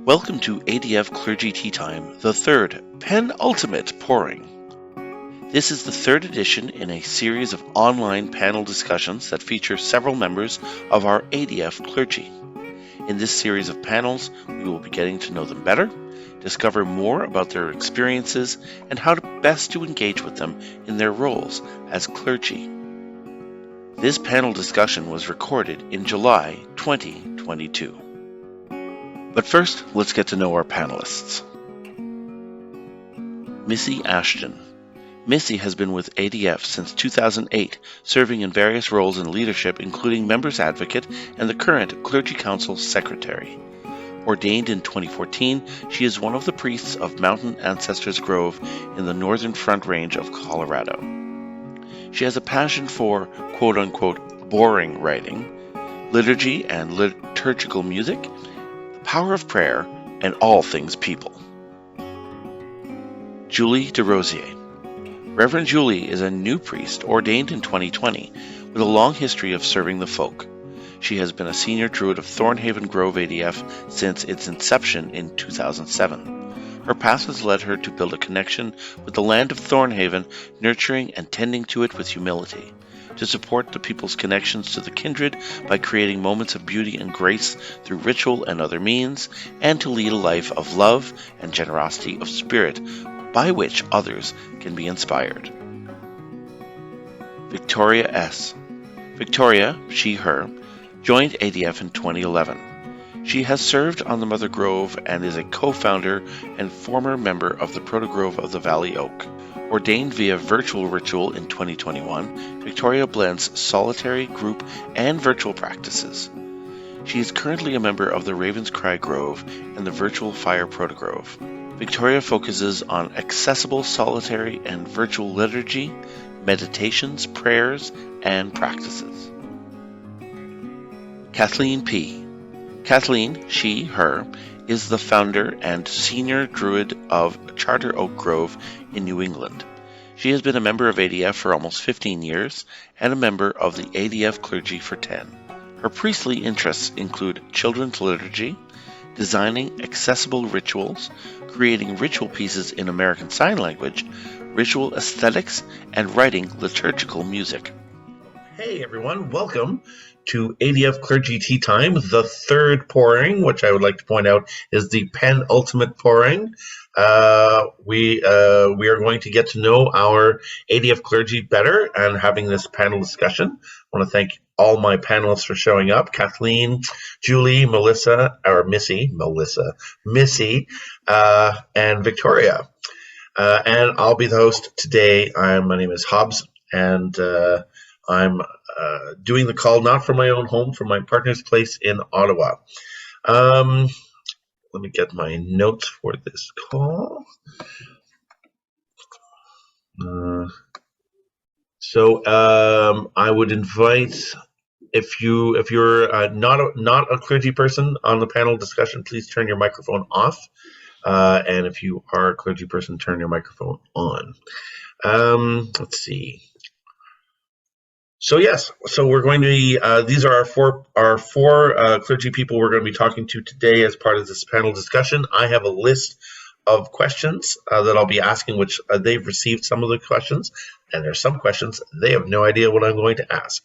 Welcome to ADF Clergy Tea Time, the third, penultimate pouring. This is the third edition in a series of online panel discussions that feature several members of our ADF clergy. In this series of panels, we will be getting to know them better, discover more about their experiences, and how best to engage with them in their roles as clergy. This panel discussion was recorded in July 2022. But first, let's get to know our panelists. Missy Ashton. Missy has been with ADF since 2008, serving in various roles in leadership, including Members Advocate and the current Clergy Council Secretary. Ordained in 2014, she is one of the priests of Mountain Ancestors Grove in the Northern Front Range of Colorado. She has a passion for quote-unquote boring writing, liturgy and liturgical music, power of prayer, and all things people. Julie Desrosiers. Reverend Julie is a new priest ordained in 2020 with a long history of serving the folk. She has been a senior druid of Thornhaven Grove ADF since its inception in 2007. Her path has led her to build a connection with the land of Thornhaven, nurturing and tending to it with humility, to support the people's connections to the kindred by creating moments of beauty and grace through ritual and other means, and to lead a life of love and generosity of spirit by which others can be inspired. Victoria S. Victoria, she, her, joined ADF in 2011. She has served on the Mother Grove and is a co-founder and former member of the Proto-Grove of the Valley Oak. Ordained via virtual ritual in 2021, Victoria blends solitary, group, and virtual practices. She is currently a member of the Raven's Cry Grove and the Virtual Fire Proto-Grove. Victoria focuses on accessible solitary and virtual liturgy, meditations, prayers, and practices. Kathleen P. Kathleen, she, her, is the founder and senior druid of Charter Oak Grove in New England. She has been a member of ADF for almost 15 years and a member of the ADF clergy for 10. Her priestly interests include children's liturgy, designing accessible rituals, creating ritual pieces in American Sign Language, ritual aesthetics, and writing liturgical music. Hey everyone, welcome to ADF Clergy Tea Time, the third pouring, which I would like to point out is the penultimate pouring. We are going to get to know our ADF clergy better and having this panel discussion. I want to thank all my panelists for showing up: Kathleen, Julie, Missy, and Victoria. And I'll be the host today. My name is Hobbes, and I'm doing the call not from my own home, from my partner's place in Ottawa. Let me get my notes for this call. I would invite, if you're not a clergy person on the panel discussion, please turn your microphone off. And if you are a clergy person, turn your microphone on. Let's see. So yes, so we're going to be, these are our four clergy people we're going to be talking to today as part of this panel discussion. I have a list of questions that I'll be asking, which they've received some of the questions, and there's some questions they have no idea what I'm going to ask.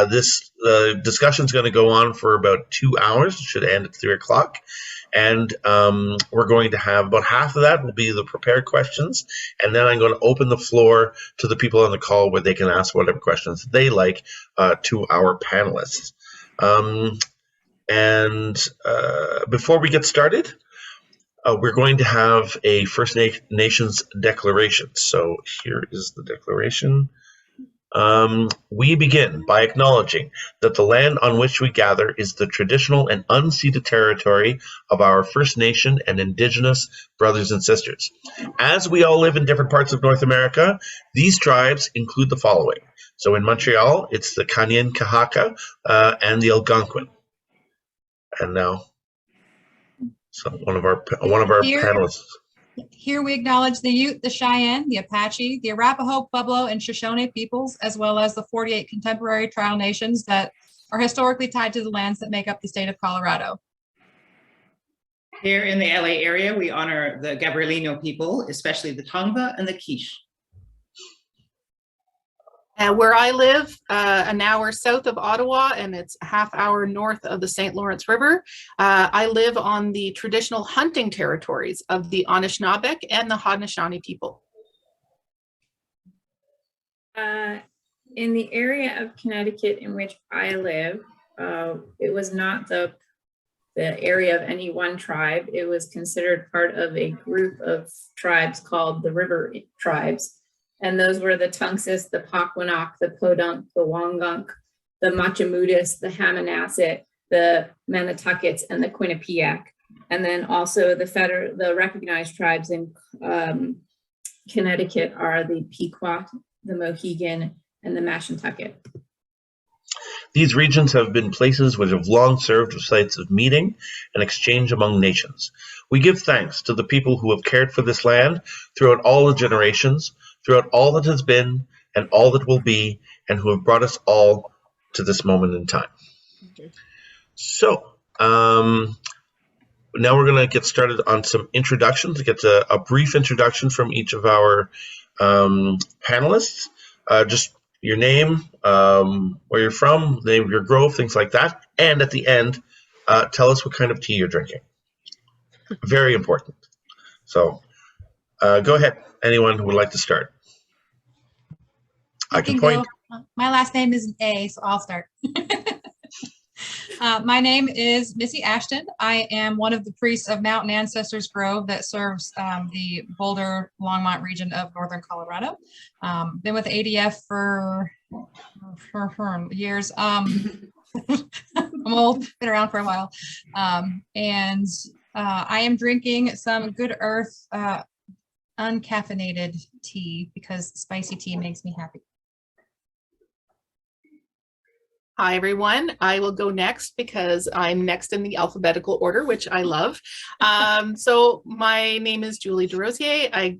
This discussion is going to go on for about 2 hours. It should end at 3 o'clock. And we're going to have about half of that will be the prepared questions, and then I'm going to open the floor to the people on the call where they can ask whatever questions they like to our panelists. Before we get started, we're going to have a First Nations declaration. So here is the declaration. We begin by acknowledging that the land on which we gather is the traditional and unceded territory of our First Nation and Indigenous brothers and sisters. As we all live in different parts of North America, these tribes include the following. So in Montreal, it's the Kanyen Kahaka and the Algonquin. And now, so one of our panelists. Here we acknowledge the Ute, the Cheyenne, the Apache, the Arapaho, Pueblo, and Shoshone peoples, as well as the 48 contemporary tribal nations that are historically tied to the lands that make up the state of Colorado. Here in the LA area, we honor the Gabrielino people, especially the Tongva and the Quiche. Where I live, an hour south of Ottawa, and it's a half hour north of the St. Lawrence River. I live on the traditional hunting territories of the Anishinaabe and the Haudenosaunee people. In the area of Connecticut in which I live, it was not the area of any one tribe. It was considered part of a group of tribes called the River Tribes. And those were the Tunxis, the Paquanock, the Podunk, the Wongunk, the Machamutis, the Hamanasset, the Manituckets, and the Quinnipiac. And then also the recognized tribes in Connecticut are the Pequot, the Mohegan, and the Mashantucket. These regions have been places which have long served as sites of meeting and exchange among nations. We give thanks to the people who have cared for this land throughout all the generations, throughout all that has been and all that will be, and who have brought us all to this moment in time. Okay. So, now we're going to get started on some introductions. Get a brief introduction from each of our panelists. Just your name, where you're from, the name of your grove, things like that. And at the end, tell us what kind of tea you're drinking. Very important. So go ahead, anyone who would like to start. I can point. Go. My last name is A, so I'll start. My name is Missy Ashton. I am one of the priests of Mountain Ancestors Grove that serves the Boulder, Longmont region of northern Colorado. Been with ADF for years. I'm old, been around for a while. And I am drinking some Good Earth uncaffeinated tea because spicy tea makes me happy. Hi, everyone. I will go next because I'm next in the alphabetical order, which I love. So my name is Julie Desrosiers.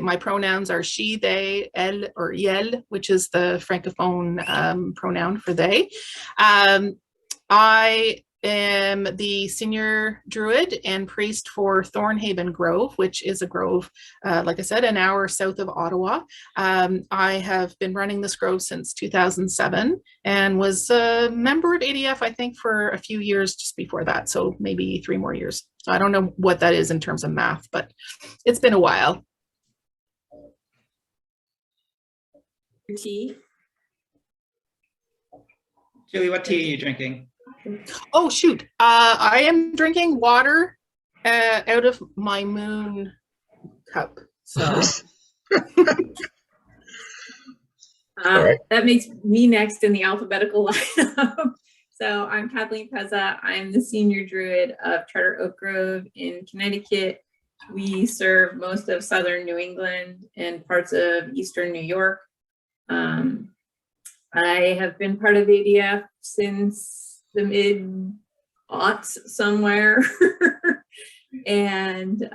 My pronouns are she, they, elle, or yel, which is the Francophone pronoun for they. I am the senior druid and priest for Thornhaven Grove, which is a grove, like I said, an hour south of Ottawa. I have been running this grove since 2007 and was a member of ADF, I think, for a few years just before that, so maybe 3 more years. So I don't know what that is in terms of math, but it's been a while. Tea. Julie, what tea are you drinking? Oh, shoot. I am drinking water out of my moon cup. So Right. That makes me next in the alphabetical lineup. So I'm Kathleen P. I'm the senior druid of Charter Oak Grove in Connecticut. We serve most of southern New England and parts of eastern New York. I have been part of ADF since the mid-aughts somewhere. And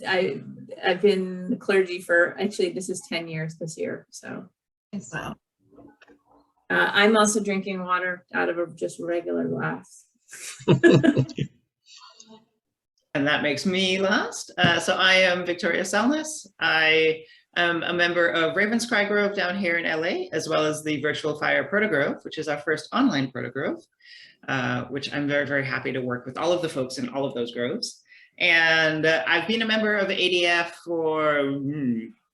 I've been clergy for, actually this is 10 years this year, so. wow. I'm also drinking water out of a just regular glass. And that makes me last. So I am Victoria Salness. I am a member of Ravenscry Grove down here in LA, as well as the Virtual Fire Proto-Grove, which is our first online Proto-Grove, which I'm very, very happy to work with all of the folks in all of those groves. And I've been a member of ADF for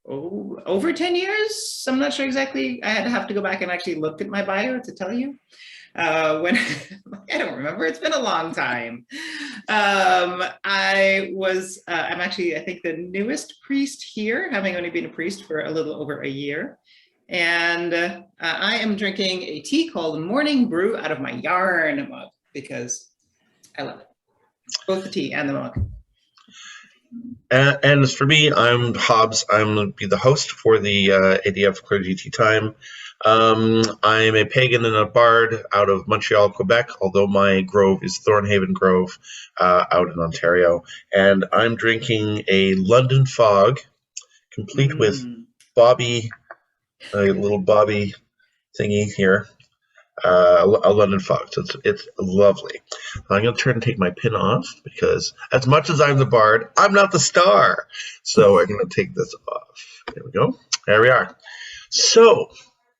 over 10 years. I'm not sure exactly. I had to have to go back and actually look at my bio to tell you. When I don't remember, it's been a long time. I'm actually, I think, the newest priest here, having only been a priest for a little over a year. And I am drinking a tea called Morning Brew out of my yarn mug because I love it. Both the tea and the mug. And as for me, I'm Hobbes. I'm going to be the host for the ADF Clergy Tea Time. I'm a pagan and a bard out of Montreal, Quebec, although my grove is Thornhaven Grove out in Ontario. And I'm drinking a London Fog, complete with Bobby, a little Bobby thingy here. a London fox. It's lovely. I'm going to turn and take my pin off because as much as I'm the bard, I'm not the star. So we're going to take this off. There we go. There we are. So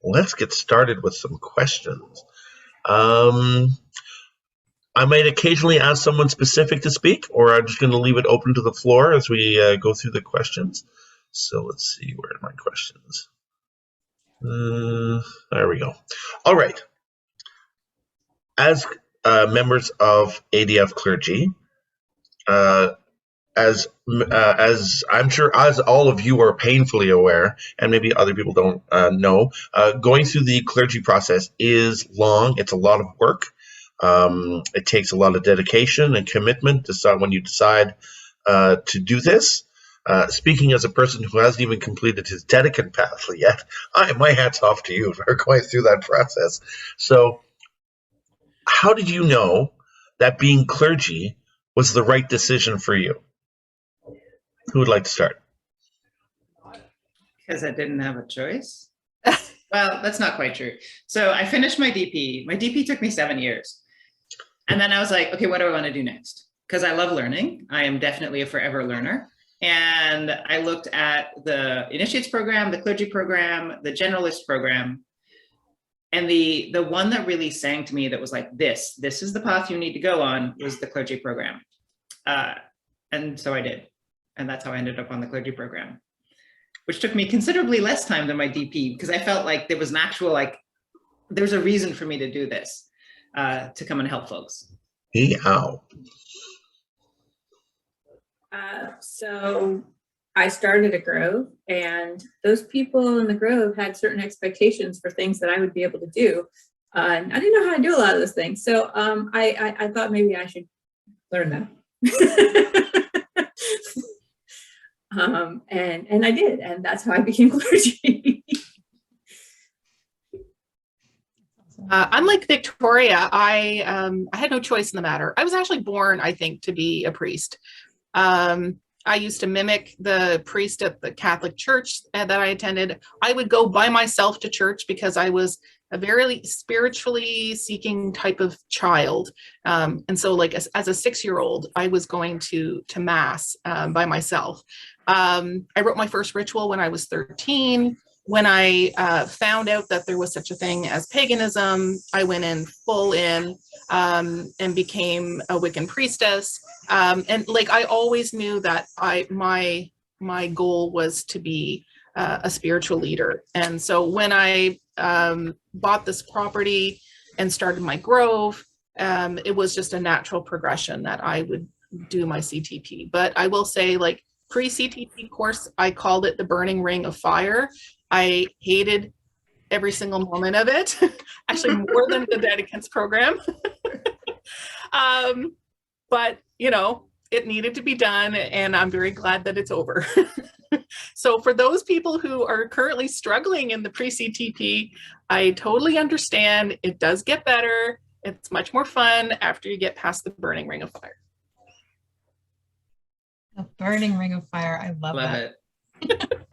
let's get started with some questions. I might occasionally ask someone specific to speak, or I'm just going to leave it open to the floor as we go through the questions. So let's see, where are my questions? There we go. All right. As members of ADF Clergy, as I'm sure as all of you are painfully aware, and maybe other people don't know, going through the clergy process is long. It's a lot of work. It takes a lot of dedication and commitment when you decide to do this. Speaking as a person who hasn't even completed his dedicant path yet, my hat's off to you for going through that process. So how did you know that being clergy was the right decision for you? Who would like to start? Because I didn't have a choice. Well, that's not quite true. So I finished my DP. My DP took me 7 years. And then I was like, okay, what do I want to do next? Because I love learning. I am definitely a forever learner. And I looked at the Initiates program, the clergy program, the generalist program. And the one that really sang to me that was like, this is the path you need to go on, was the clergy program. And so I did. And that's how I ended up on the clergy program, which took me considerably less time than my DP, because I felt like there was an actual, there's a reason for me to do this, to come and help folks. Meow. So I started a Grove, and those people in the Grove had certain expectations for things that I would be able to do. And I didn't know how to do a lot of those things. So I thought maybe I should learn them. And I did, and that's how I became clergy. Unlike Victoria, I had no choice in the matter. I was actually born, I think, to be a priest. I used to mimic the priest at the Catholic church that I attended. I would go by myself to church because I was a very spiritually seeking type of child. And so like as a 6-year-old, I was going to mass by myself. I wrote my first ritual when I was 13. When I found out that there was such a thing as paganism, I went in full in and became a Wiccan priestess. And like I always knew that my goal was to be a spiritual leader. And so when I bought this property and started my grove, it was just a natural progression that I would do my CTP. But I will say, like, pre-CTP course, I called it the burning ring of fire. I hated every single moment of it, actually more than the dedicants program. But you know, it needed to be done, and I'm very glad that it's over. So for those people who are currently struggling in the pre-CTP, I totally understand. It does get better. It's much more fun after you get past the burning ring of fire. The burning ring of fire. I love that. It.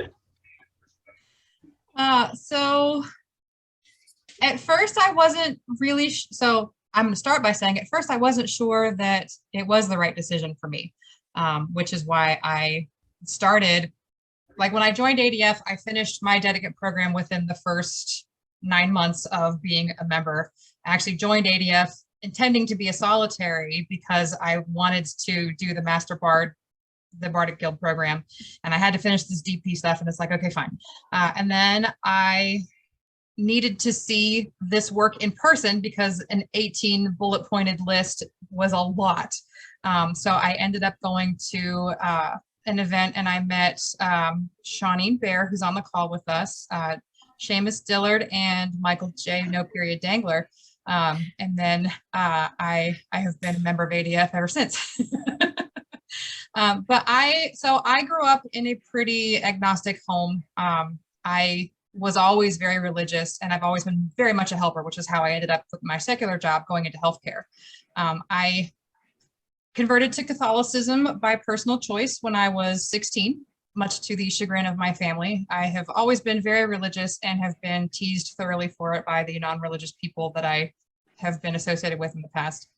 So at first I wasn't really, so I'm going to start by saying at first I wasn't sure that it was the right decision for me, which is why I started, like when I joined ADF, I finished my dedicant program within the first 9 months of being a member. I actually joined ADF intending to be a solitary because I wanted to do the Master Bard, the Bardic Guild program, and I had to finish this DP stuff, and it's like, okay, fine. And then I needed to see this work in person because an 18 bullet pointed list was a lot. So I ended up going to an event, and I met Shawneen Bear, who's on the call with us, Seamus Dillard, and Michael J. No Period Dangler. And then I have been a member of ADF ever since. But I grew up in a pretty agnostic home. I was always very religious, and I've always been very much a helper, which is how I ended up with my secular job going into healthcare. I converted to Catholicism by personal choice when I was 16. much to the chagrin of my family. I have always been very religious and have been teased thoroughly for it by the non-religious people that I have been associated with in the past.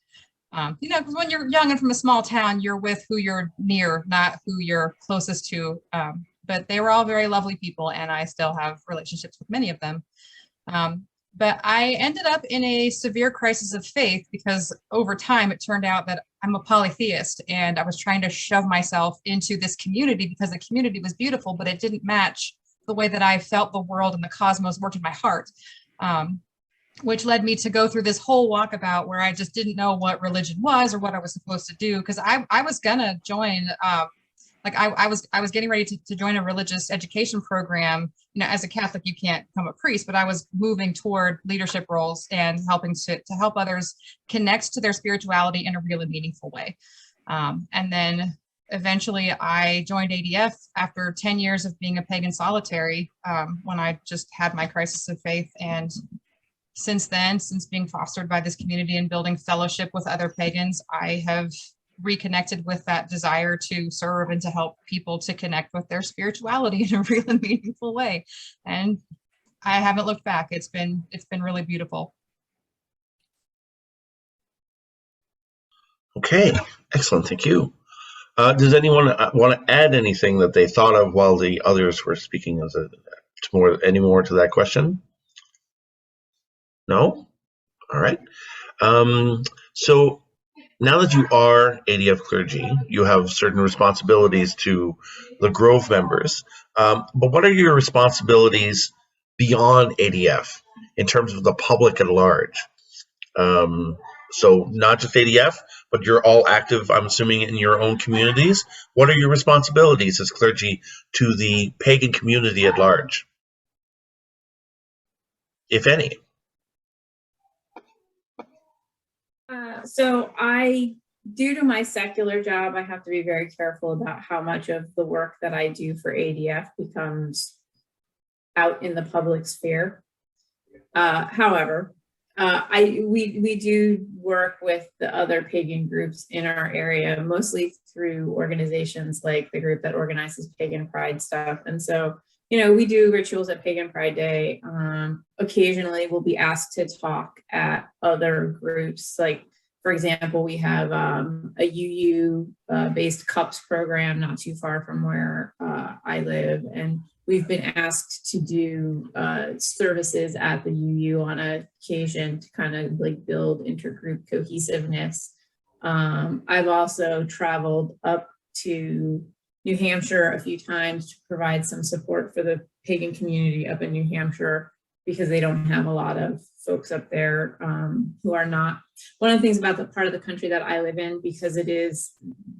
You know, because when you're young and from a small town, you're with who you're near, not who you're closest to. But they were all very lovely people, and I still have relationships with many of them. But I ended up in a severe crisis of faith because over time it turned out that I'm a polytheist, and I was trying to shove myself into this community because the community was beautiful, but it didn't match the way that I felt the world and the cosmos worked in my heart. Which led me to go through this whole walkabout where I just didn't know what religion was or what I was supposed to do. Because I was gonna join, I was getting ready to join a religious education program. You know, as a Catholic, you can't become a priest, but I was moving toward leadership roles and helping to help others connect to their spirituality in a really meaningful way. And then eventually I joined ADF after 10 years of being a pagan solitary, when I just had my crisis of faith. And since then, since being fostered by this community and building fellowship with other pagans, I have reconnected with that desire to serve and to help people to connect with their spirituality in a really meaningful way. And I haven't looked back. It's been really beautiful. Okay, excellent. Thank you. Does anyone want to add anything that they thought of while the others were speaking any more to that question? No? All right. So now that you are ADF Clergy, you have certain responsibilities to the Grove members. But what are your responsibilities beyond ADF in terms of the public at large? So not just ADF, but you're all active, I'm assuming, in your own communities. What are your responsibilities as clergy to the pagan community at large, if any? So due to my secular job, I have to be very careful about how much of the work that I do for ADF becomes out in the public sphere. However, we do work with the other pagan groups in our area, mostly through organizations like the group that organizes Pagan Pride stuff. And so, you know, we do rituals at Pagan Pride Day. Occasionally we'll be asked to talk at other groups. Like, for example, we have a UU based cups program not too far from where I live. And we've been asked to do services at the UU on occasion to kind of like build intergroup cohesiveness. I've also traveled up to New Hampshire a few times to provide some support for the pagan community up in New Hampshire, because they don't have a lot of folks up there who are not. One of the things about the part of the country that I live in, because it is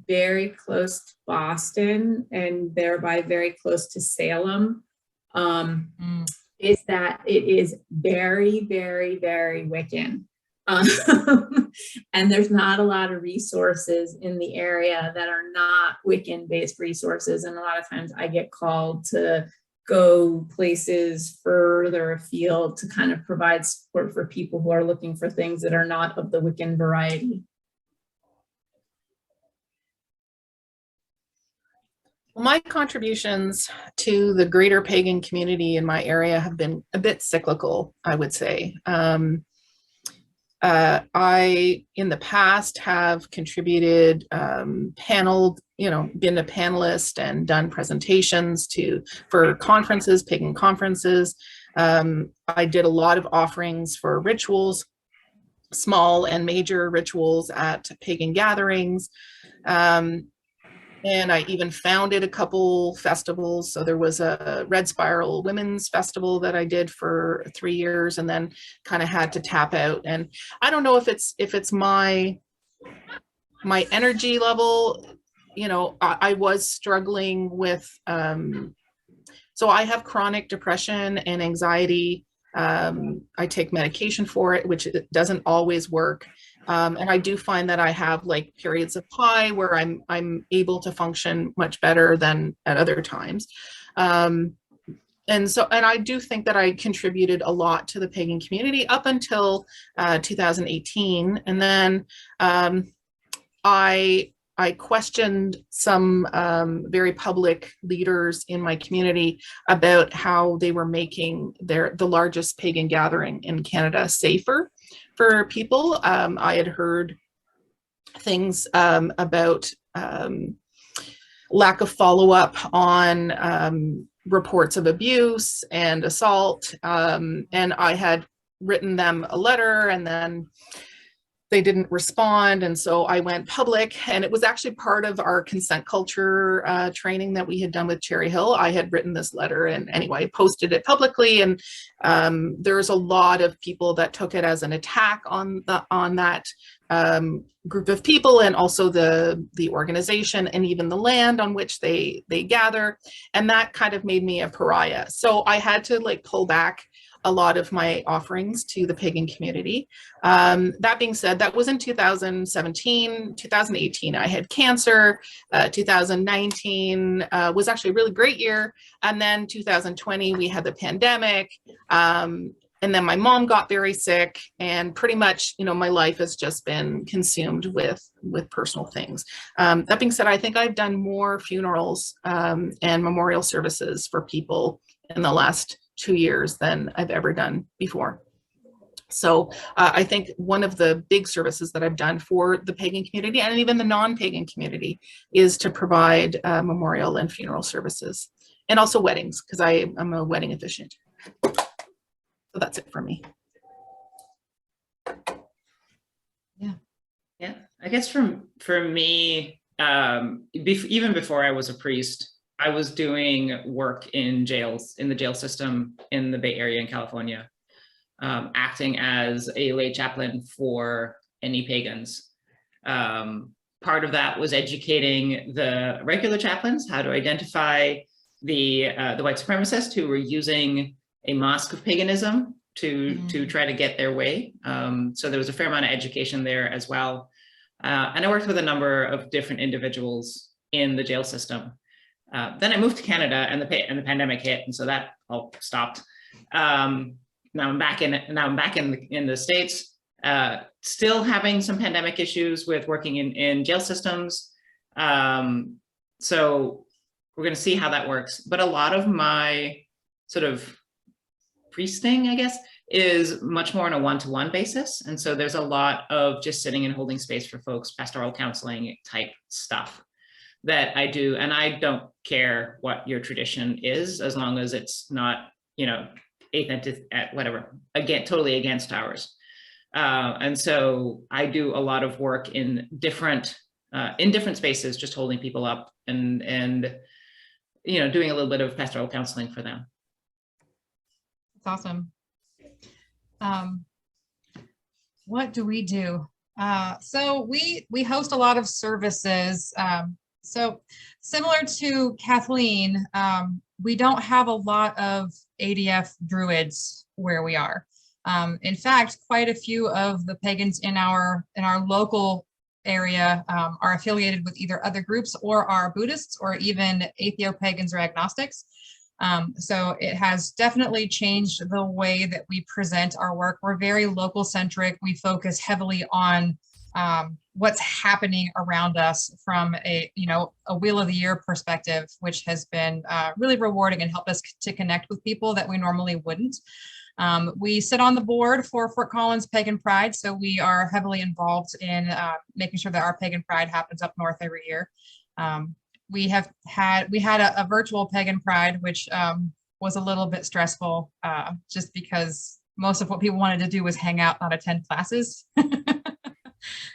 very close to Boston and thereby very close to Salem, is that it is very, very, very Wiccan. And there's not a lot of resources in the area that are not Wiccan based resources. And a lot of times I get called to go places further afield to kind of provide support for people who are looking for things that are not of the Wiccan variety. My contributions to the greater pagan community in my area have been a bit cyclical, I would say. I, in the past, have contributed, been a panelist and done presentations for conferences, pagan conferences. I did a lot of offerings for rituals, small and major rituals at pagan gatherings. And I even founded a couple festivals. So there was a Red Spiral Women's Festival that I did for 3 years, and then kind of had to tap out. And I don't know if it's my energy level. You know, I was struggling with, so I have chronic depression and anxiety. I take medication for it, which it doesn't always work. And I do find that I have like periods of high where I'm able to function much better than at other times. And I do think that I contributed a lot to the pagan community up until 2018. And then I I questioned some very public leaders in my community about how they were making the largest pagan gathering in Canada safer for people. I had heard things about lack of follow-up on reports of abuse and assault, and I had written them a letter, and then they didn't respond, and so I went public, and it was actually part of our consent culture training that we had done with Cherry Hill. I had written this letter and anyway posted it publicly, and there's a lot of people that took it as an attack on that group of people, and also the organization and even the land on which they gather, and that kind of made me a pariah. So I had to like pull back a lot of my offerings to the pagan community. That being said, that was in 2017. 2018, I had cancer. 2019 was actually a really great year. And then 2020, we had the pandemic. And then my mom got very sick, and pretty much, you know, my life has just been consumed with personal things. That being said, I think I've done more funerals and memorial services for people in the last 2 years than I've ever done before. So I think one of the big services that I've done for the pagan community and even the non-pagan community is to provide memorial and funeral services, and also weddings, because I'm a wedding officiant. So that's it for me. Yeah, I guess for me, even before I was a priest, I was doing work in jails, in the jail system in the Bay Area in California, acting as a lay chaplain for any pagans. Part of that was educating the regular chaplains how to identify the white supremacists who were using a mask of paganism to try to get their way. So there was a fair amount of education there as well. And I worked with a number of different individuals in the jail system. Then I moved to Canada, and the pandemic hit, and so that all stopped. Now I'm back in the States, still having some pandemic issues with working in jail systems. So we're going to see how that works. But a lot of my sort of priesting, I guess, is much more on a one-to-one basis, and so there's a lot of just sitting and holding space for folks, pastoral counseling type stuff that I do. And I don't care what your tradition is, as long as it's not, you know, authentic at whatever, again, totally against ours. And so I do a lot of work in different spaces, just holding people up and you know, doing a little bit of pastoral counseling for them. That's awesome. What do we do? So we host a lot of services. So similar to Kathleen, we don't have a lot of ADF Druids where we are. In fact, quite a few of the pagans in our local area are affiliated with either other groups or are Buddhists or even atheo-pagans or agnostics. So it has definitely changed the way that we present our work. We're very local centric. We focus heavily on what's happening around us from a Wheel of the Year perspective, which has been really rewarding and helped us to connect with people that we normally wouldn't. We sit on the board for Fort Collins Pagan Pride, so we are heavily involved in making sure that our Pagan Pride happens up north every year. We had a virtual Pagan Pride, which was a little bit stressful, just because most of what people wanted to do was hang out, not attend classes.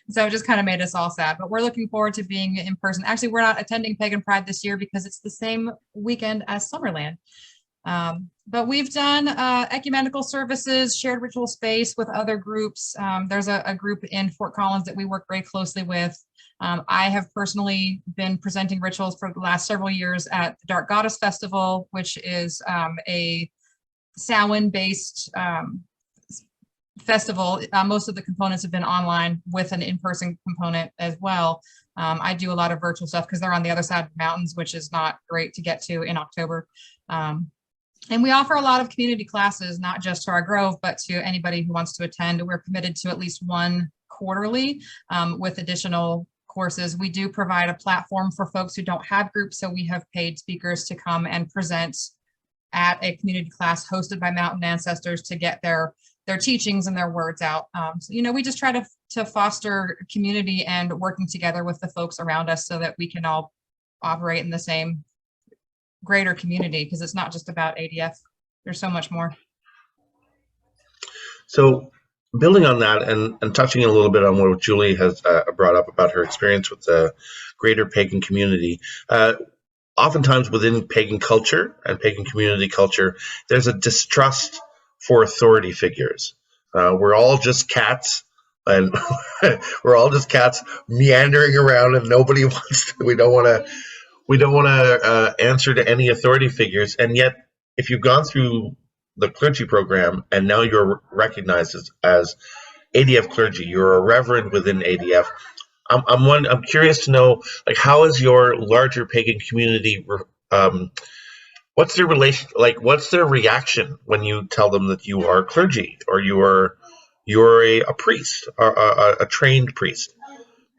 So it just kind of made us all sad, but we're looking forward to being in person. Actually, we're not attending Pagan Pride this year because it's the same weekend as Summerland. But we've done ecumenical services, shared ritual space with other groups. There's a group in Fort Collins that we work very closely with. I have personally been presenting rituals for the last several years at the Dark Goddess Festival, which is a Samhain-based festival. Most of the components have been online with an in-person component as well. I do a lot of virtual stuff because they're on the other side of the mountains, which is not great to get to in October. And we offer a lot of community classes, not just to our Grove, but to anybody who wants to attend. We're committed to at least one quarterly with additional courses. We do provide a platform for folks who don't have groups. So we have paid speakers to come and present at a community class hosted by Mountain Ancestors to get their teachings and their words out. So, you know, we just try to foster community and working together with the folks around us so that we can all operate in the same greater community, because it's not just about ADF. There's so much more. So building on that and touching a little bit on what Julie has brought up about her experience with the greater pagan community, oftentimes within pagan culture and pagan community culture, there's a distrust for authority figures. We're all just cats, and we're all just cats meandering around, and nobody wants to, we don't want to answer to any authority figures. And yet, if you've gone through the clergy program and now you're recognized as ADF clergy, you're a reverend within ADF. I'm curious to know, like, how is your larger pagan community? What's their relation? Like, what's their reaction when you tell them that you are clergy or you're a priest, a trained priest?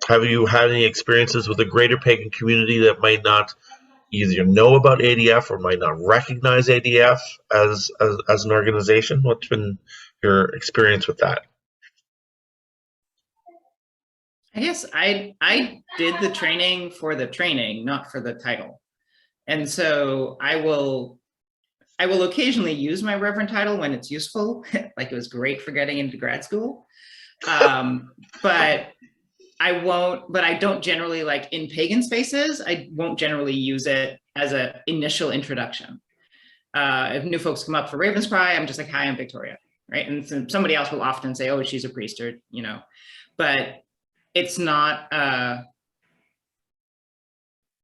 Have you had any experiences with a greater pagan community that might not either know about ADF or might not recognize ADF as an organization? What's been your experience with that? I guess I did the training for the training, not for the title. And so I will occasionally use my reverend title when it's useful, like it was great for getting into grad school. But I don't generally, like in pagan spaces, I won't generally use it as an initial introduction. If new folks come up for Raven's Cry, I'm just like, hi, I'm Victoria, right? And so somebody else will often say, oh, she's a priest, or, you know, but it's not,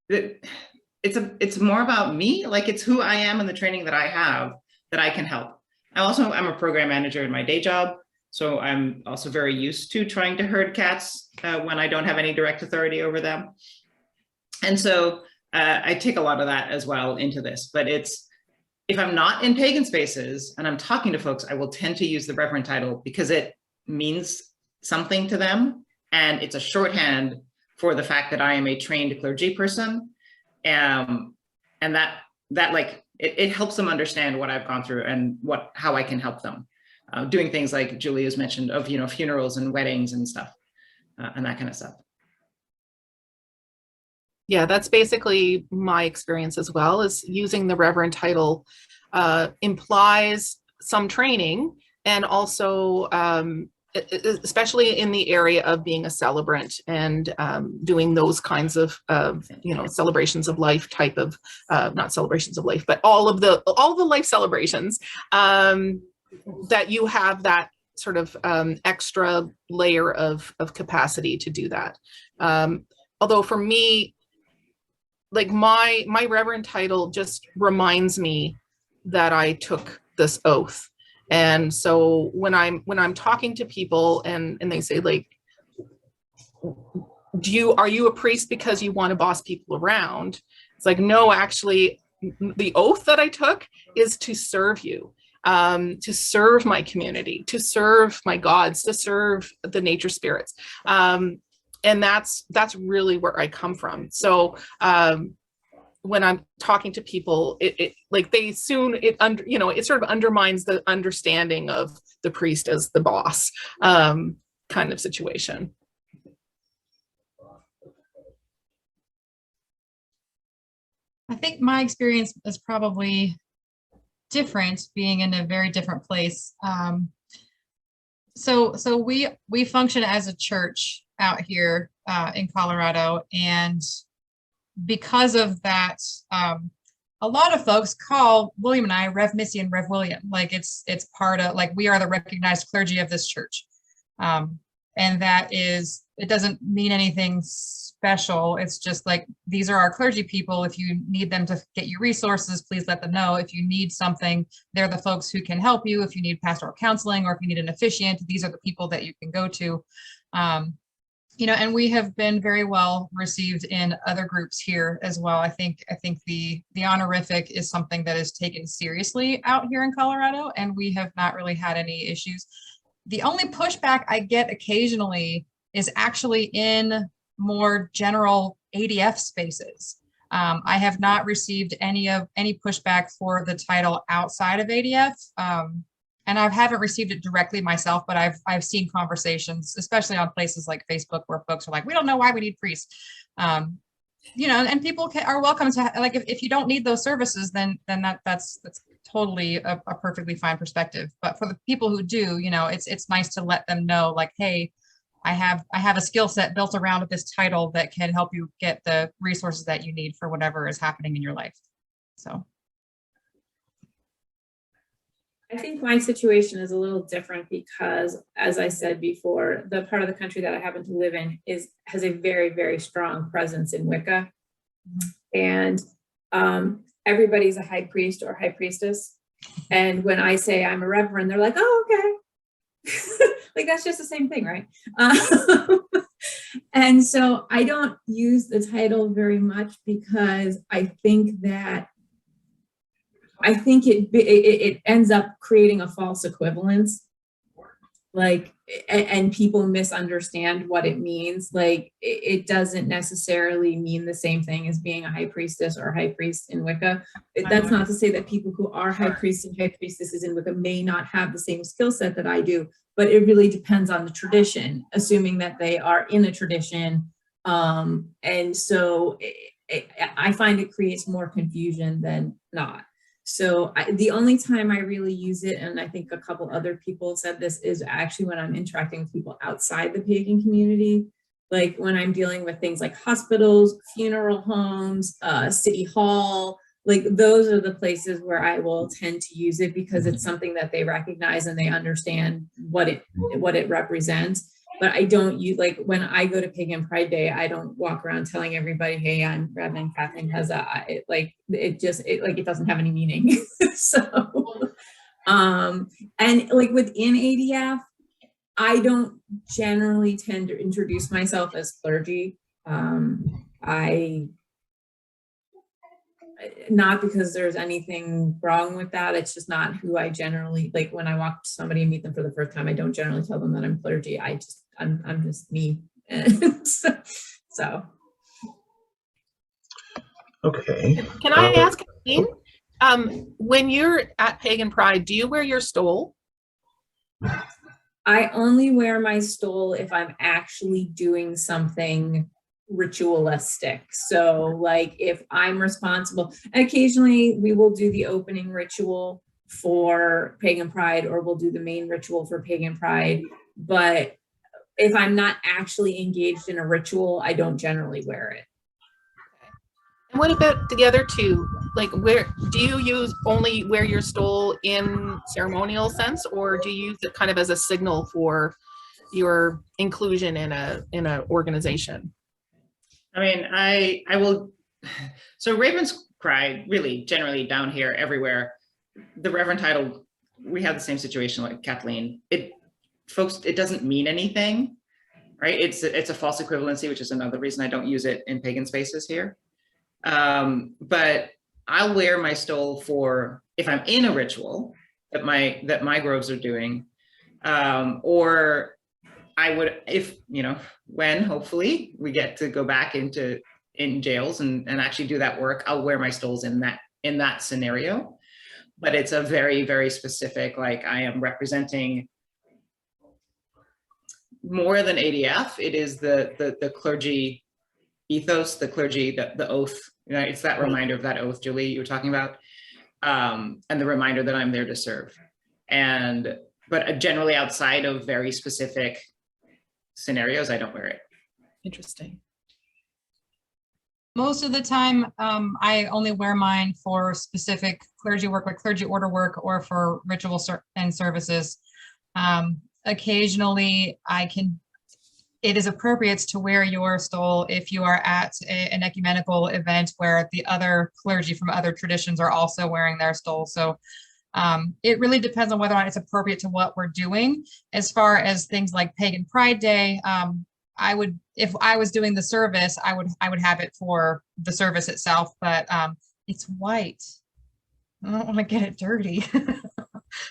it's more about me. Like, it's who I am and the training that I have that I can help. I'm a program manager in my day job. So I'm also very used to trying to herd cats when I don't have any direct authority over them. And so I take a lot of that as well into this, but if I'm not in pagan spaces and I'm talking to folks, I will tend to use the reverend title because it means something to them. And it's a shorthand for the fact that I am a trained clergy person. And that like, it helps them understand what I've gone through and how I can help them. Doing things like Julie has mentioned of, you know, funerals and weddings and stuff and that kind of stuff. Yeah, that's basically my experience as well, is using the reverend title implies some training, and also especially in the area of being a celebrant and doing those kinds of you know, celebrations of life type of not celebrations of life, but all the life celebrations, that you have that sort of extra layer of capacity to do that. Although for me, like my reverend title just reminds me that I took this oath. And so when I'm talking to people and they say, like, are you a priest because you want to boss people around? It's like, no, actually, the oath that I took is to serve you, to serve my community, to serve my gods, to serve the nature spirits. And that's really where I come from. So when I'm talking to people, it sort of undermines the understanding of the priest as the boss kind of situation. I think my experience is probably different, being in a very different place. So we function as a church out here in Colorado, and because of that, a lot of folks call William and I Rev Missy and Rev William. Like it's part of, like, we are the recognized clergy of this church. And that is, it doesn't mean anything special. It's just like, these are our clergy people. If you need them to get you resources, please let them know. If you need something, they're the folks who can help you. If you need pastoral counseling, or if you need an officiant, these are the people that you can go to. You know, and we have been very well received in other groups here as well. I think the honorific is something that is taken seriously out here in Colorado, and we have not really had any issues. The only pushback I get occasionally is actually in more general ADF spaces. I have not received any pushback for the title outside of ADF. And I haven't received it directly myself, but I've seen conversations, especially on places like Facebook, where folks are like, we don't know why we need priests. You know, and people are welcome to, like, if you don't need those services, then that's totally a perfectly fine perspective. But for the people who do, you know, it's nice to let them know, like, hey, I have a skill set built around this title that can help you get the resources that you need for whatever is happening in your life. So I think my situation is a little different because, as I said before, the part of the country that I happen to live in has a very, very strong presence in Wicca. And everybody's a high priest or high priestess. And when I say I'm a reverend, they're like, oh, okay. Like, that's just the same thing, right? And so I don't use the title very much because I think it ends up creating a false equivalence, like, and people misunderstand what it means. Like, it doesn't necessarily mean the same thing as being a high priestess or high priest in Wicca. That's not to say that people who are high priests and high priestesses in Wicca may not have the same skill set that I do, but it really depends on the tradition, assuming that they are in a tradition. And so I find it creates more confusion than not. So the only time I really use it, and I think a couple other people said this, is actually when I'm interacting with people outside the pagan community, like when I'm dealing with things like hospitals, funeral homes, city hall. Like, those are the places where I will tend to use it because it's something that they recognize and they understand what it represents. But I don't use, like, when I go to Pagan Pride Day, I don't walk around telling everybody, hey, I'm Reverend Kathleen Heza. It doesn't have any meaning. So, and like within ADF, I don't generally tend to introduce myself as clergy. Not because there's anything wrong with that. It's just not who I generally, like, when I walk to somebody and meet them for the first time, I don't generally tell them that I'm clergy. I'm just me. So. Okay. Can I ask, Kathleen, when you're at Pagan Pride, do you wear your stole? I only wear my stole if I'm actually doing something ritualistic. So, like, if I'm responsible, occasionally we will do the opening ritual for Pagan Pride, or we'll do the main ritual for Pagan Pride. But if I'm not actually engaged in a ritual, I don't generally wear it. And what about the other two? Like, where do you only wear your stole in ceremonial sense, or do you use it kind of as a signal for your inclusion in a organization? I mean, I will. So Raven's Cry, really, generally down here, everywhere, the Reverend title, we have the same situation like Kathleen. Folks, it doesn't mean anything, right? It's a false equivalency, which is another reason I don't use it in pagan spaces here. But I'll wear my stole for if I'm in a ritual that my groves are doing, or I would, if, when hopefully we get to go back in jails and actually do that work, I'll wear my stoles in that scenario. But it's a very, very specific, like, I am representing more than ADF. It is the clergy ethos, the clergy, the oath. It's that reminder of that oath, Julie, you were talking about, and the reminder that I'm there to serve. But generally outside of very specific scenarios, I don't wear it. Interesting. Most of the time, I only wear mine for specific clergy work, like clergy order work, or for ritual and services. Occasionally, it is appropriate to wear your stole if you are at an ecumenical event where the other clergy from other traditions are also wearing their stole. So it really depends on whether or not it's appropriate to what we're doing. As far as things like Pagan Pride Day, if I was doing the service, I would have it for the service itself, but it's white. I don't want to get it dirty.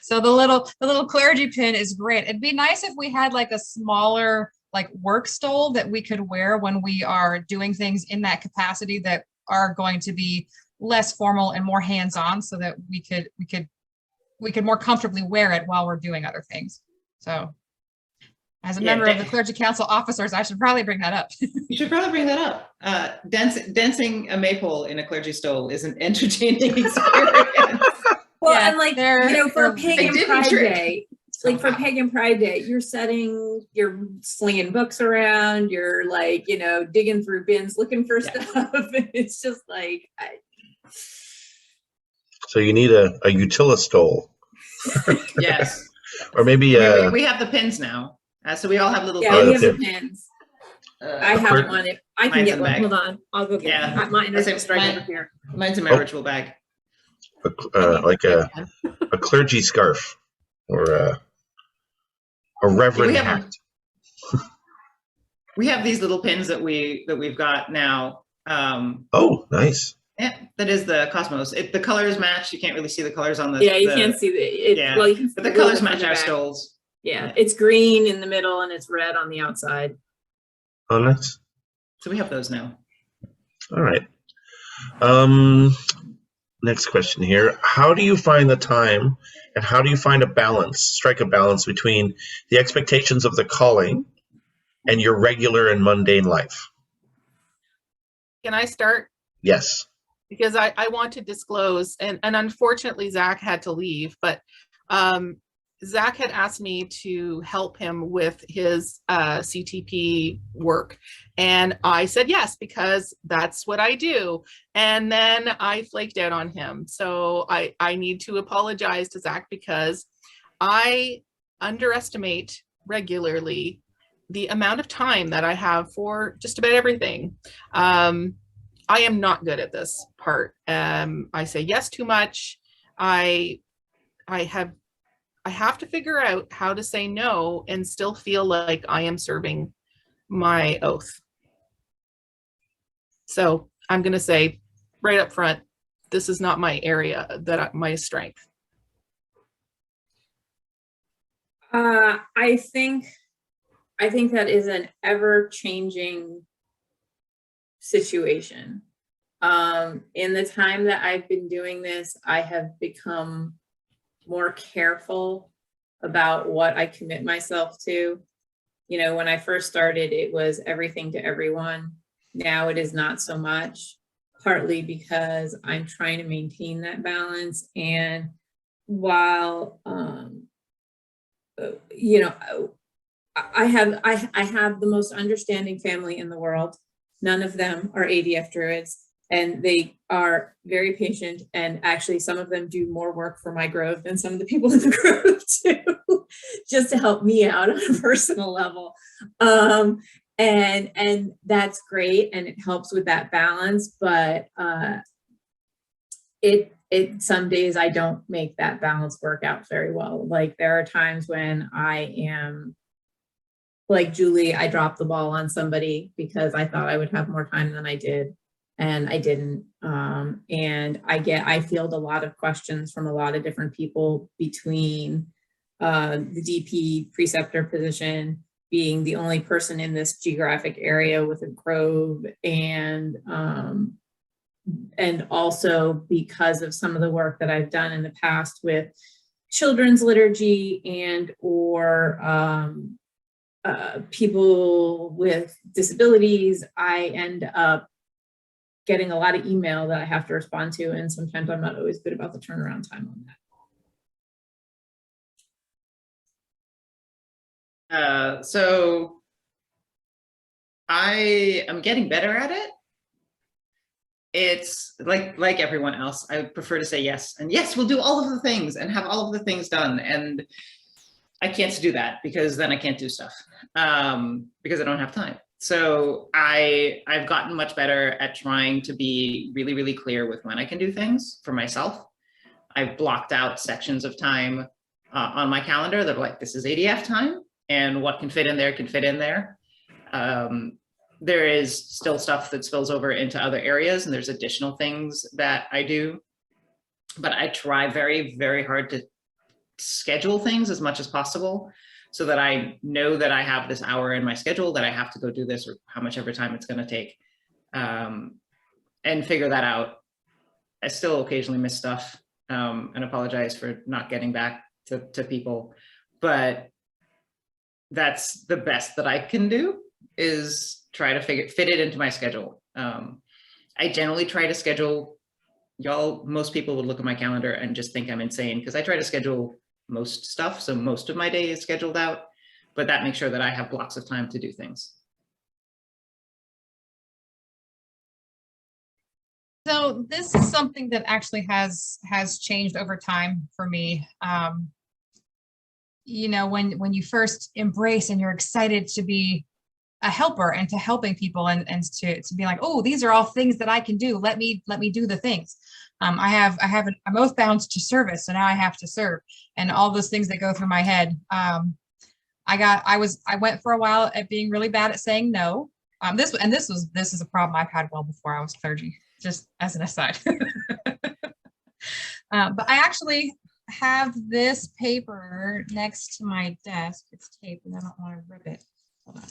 So the little clergy pin is great. It'd be nice if we had like a smaller like work stole that we could wear when we are doing things in that capacity that are going to be less formal and more hands-on, so that we could more comfortably wear it while we're doing other things. So as a member of the Clergy Council officers, I should probably bring that up. You should probably bring that up. Dancing a maypole in a clergy stole is an entertaining experience. Well, Yeah, and like, for Pagan Pride Day, like for Pagan Pride Day, you're slinging books around, you're like, digging through bins, looking for stuff. And it's just like, So you need a utilistole. Yes. Or maybe we have the pins now. So we all have little we pins. have the pins. I have one. If I can get one, hold on. I'll go get one. Mine is just right over here. Mine's in my ritual bag. like a clergy scarf or a reverend hat. We have these little pins that we've got now. Oh, nice. Yeah, that is the Cosmos. The colors match. You can't really see the colors on the. Yeah, you can't see well, you can see but the colors match our stoles. Yeah, it's green in the middle and it's red on the outside. Oh, nice. So we have those now. All right. Next question here. How do you find the time and how do you find strike a balance between the expectations of the calling and your regular and mundane life? Can I start? Yes. Because I want to disclose, and unfortunately Zach had to leave, but Zach had asked me to help him with his CTP work. And I said yes, because that's what I do. And then I flaked out on him. So I need to apologize to Zach, because I underestimate regularly the amount of time that I have for just about everything. I am not good at this part. I say yes too much. I have to figure out how to say no and still feel like I am serving my oath. So I'm going to say right up front, this is not my area, my strength. I think that is an ever-changing situation. In the time that I've been doing this, I have become more careful about what I commit myself to. When I first started, it was everything to everyone. Now it is not so much, partly because I'm trying to maintain that balance. And while, I have the most understanding family in the world. None of them are ADF Druids, and they are very patient. And actually, some of them do more work for my grove than some of the people in the grove do, just to help me out on a personal level. And that's great, and it helps with that balance. But some days I don't make that balance work out very well. Like, there are times when I am like Julie, I dropped the ball on somebody because I thought I would have more time than I did, and I didn't. And I field a lot of questions from a lot of different people, between the DP preceptor position, being the only person in this geographic area with a grove, and also because of some of the work that I've done in the past with children's liturgy and or people with disabilities, I end up getting a lot of email that I have to respond to, and sometimes I'm not always good about the turnaround time on that. So I am getting better at it. It's like everyone else, I prefer to say yes, and yes, we'll do all of the things and have all of the things done. And I can't do that, because then I can't do stuff, because I don't have time. So I've gotten much better at trying to be really, really clear with when I can do things for myself. I've blocked out sections of time on my calendar that are like, this is ADF time, and what can fit in there can fit in there. There is still stuff that spills over into other areas, and there's additional things that I do, but I try very, very hard to schedule things as much as possible. so that I know that I have this hour in my schedule that I have to go do this, or how much ever time it's going to take, and figure that out. I still occasionally miss stuff, and apologize for not getting back to people, but that's the best that I can do, is try to fit it into my schedule. I generally try to schedule, most people would look at my calendar and just think I'm insane, because I try to schedule most stuff. So most of my day is scheduled out, but that makes sure that I have blocks of time to do things. So this is something that actually has changed over time for me. You know, when you first embrace and you're excited to be a helper and to helping people and to be like, oh, these are all things that I can do. Let me do the things. I'm oath bound to service, so now I have to serve, and all those things that go through my head. I went for a while at being really bad at saying no. This is a problem I've had well before I was clergy, just as an aside. But I actually have this paper next to my desk. It's taped and I don't want to rip it. Hold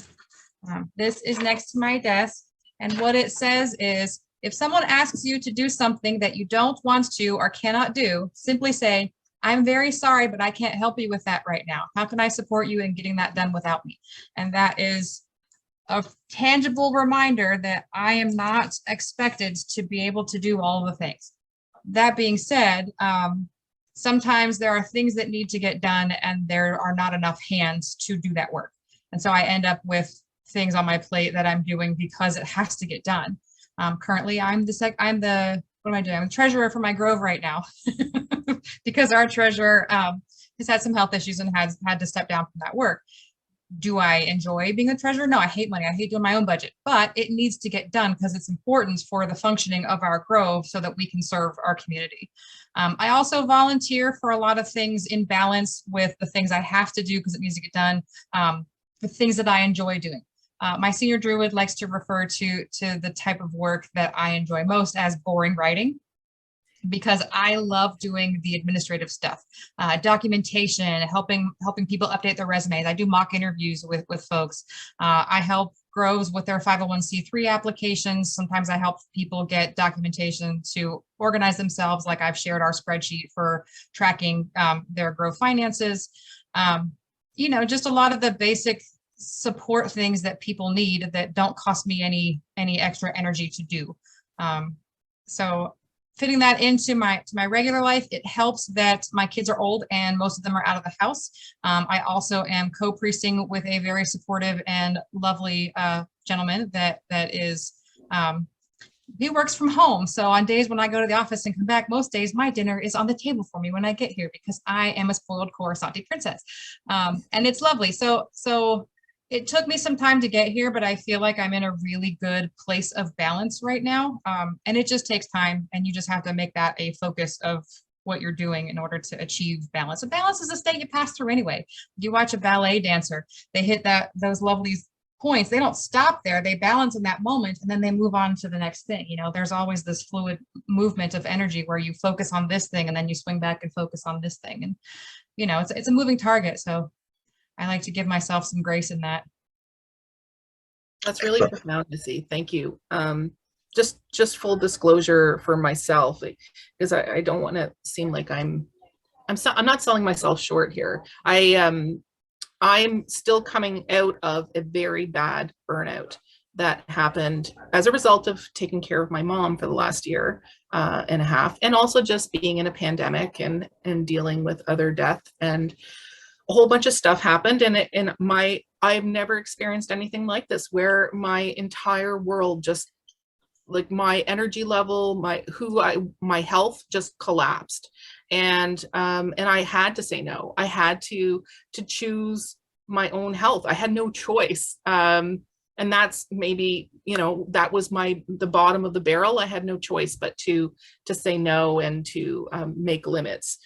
on. This is next to my desk, and what it says is, if someone asks you to do something that you don't want to or cannot do, simply say, I'm very sorry, but I can't help you with that right now. How can I support you in getting that done without me? And that is a tangible reminder that I am not expected to be able to do all the things. That being said, sometimes there are things that need to get done and there are not enough hands to do that work. And so I end up with things on my plate that I'm doing because it has to get done. Currently, I'm the treasurer for my grove right now because our treasurer has had some health issues and has had to step down from that work. Do I enjoy being a treasurer? No, I hate money. I hate doing my own budget, but it needs to get done because it's important for the functioning of our grove so that we can serve our community. I also volunteer for a lot of things in balance with the things I have to do because it needs to get done, the things that I enjoy doing. My senior druid likes to refer to the type of work that I enjoy most as boring writing, because I love doing the administrative stuff, documentation, helping people update their resumes. I do mock interviews with folks. I help groves with their 501c3 applications. Sometimes I help people get documentation to organize themselves, like I've shared our spreadsheet for tracking their grove finances. You know, just a lot of the basic support things that people need that don't cost me any extra energy to do. So fitting that into my regular life, it helps that my kids are old and most of them are out of the house. I also am co-priesting with a very supportive and lovely gentleman that is he works from home. So on days when I go to the office and come back, most days my dinner is on the table for me when I get here because I am a spoiled Coruscanti princess, and it's lovely. So it took me some time to get here, but I feel like I'm in a really good place of balance right now. And it just takes time, and you just have to make that a focus of what you're doing in order to achieve balance. And balance is a state you pass through anyway. You watch a ballet dancer, they hit those lovely points. They don't stop there. They balance in that moment, and then they move on to the next thing. You know, there's always this fluid movement of energy where you focus on this thing and then you swing back and focus on this thing. And, you know, it's a moving target. So I like to give myself some grace in that. That's really profound, Missy. Thank you. Just full disclosure for myself, because I don't want to seem like I'm not selling myself short here. I'm still coming out of a very bad burnout that happened as a result of taking care of my mom for the last year and a half, and also just being in a pandemic and dealing with other death, and a whole bunch of stuff happened. And I've never experienced anything like this, where my entire world just, like, my energy level, my health just collapsed. And I had to say no. I had to choose my own health. I had no choice. And that's maybe, you know, that was the bottom of the barrel. I had no choice but to say no and to make limits.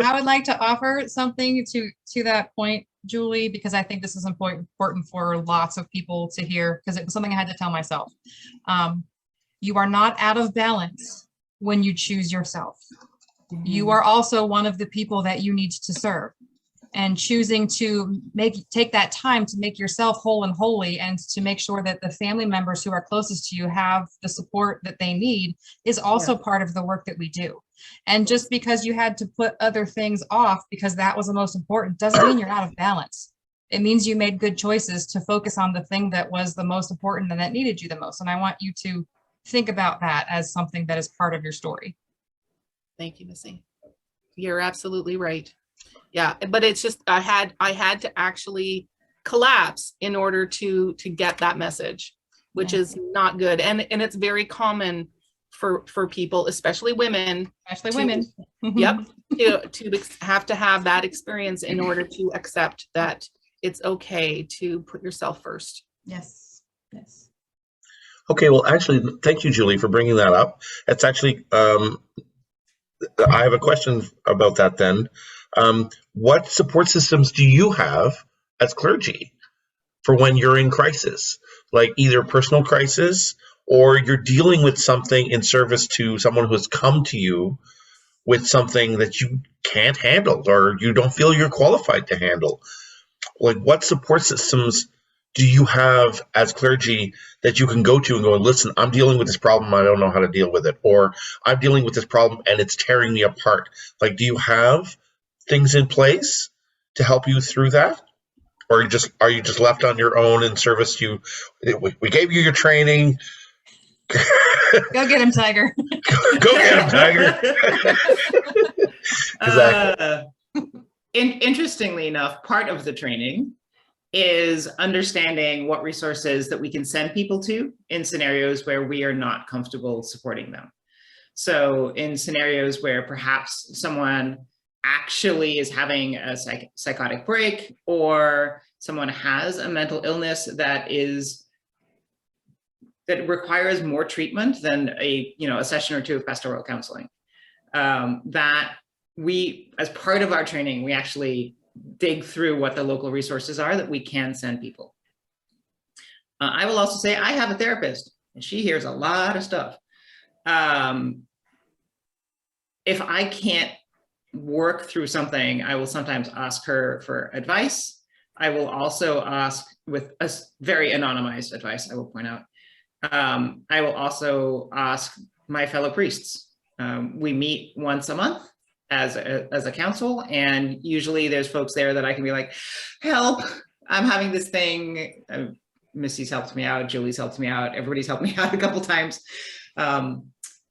I would like to offer something to that point, Julie, because I think this is important for lots of people to hear, because it was something I had to tell myself. You are not out of balance when you choose yourself. You are also one of the people that you need to serve. and choosing to take that time to make yourself whole and holy, and to make sure that the family members who are closest to you have the support that they need is also part of the work that we do. And just because you had to put other things off because that was the most important doesn't mean you're out of balance. It means you made good choices to focus on the thing that was the most important and that needed you the most. And I want you to think about that as something that is part of your story. Thank you, Missy. You're absolutely right. Yeah, but it's just I had to actually collapse in order to get that message, which is not good. And it's very common for people, especially women. Yep, to have to have that experience in order to accept that it's okay to put yourself first. Yes. Yes. Okay, well, actually, thank you, Julie, for bringing that up. It's actually, I have a question about that then. What support systems do you have as clergy for when you're in crisis, like either personal crisis or you're dealing with something in service to someone who has come to you with something that you can't handle or you don't feel you're qualified to handle? Like, what support systems do you have as clergy that you can go to and go, listen, I'm dealing with this problem, I don't know how to deal with it, or I'm dealing with this problem and it's tearing me apart? Like, do you have things in place to help you through that? Or are you just left on your own in service to we gave you your training? Go get him, Tiger. Go get him, Tiger. Exactly. Interestingly enough, part of the training is understanding what resources that we can send people to in scenarios where we are not comfortable supporting them. So in scenarios where perhaps someone actually is having a psychotic break, or someone has a mental illness that requires more treatment than a session or two of pastoral counseling, that we, as part of our training, we actually dig through what the local resources are that we can send people. I will also say I have a therapist and she hears a lot of stuff. If I can't work through something, I will sometimes ask her for advice. I will also ask, with a very anonymized advice, I will point out, I will also ask my fellow priests. We meet once a month as a council, and usually there's folks there that I can be like, help, I'm having this thing. Missy's helped me out, Julie's helped me out, everybody's helped me out a couple times.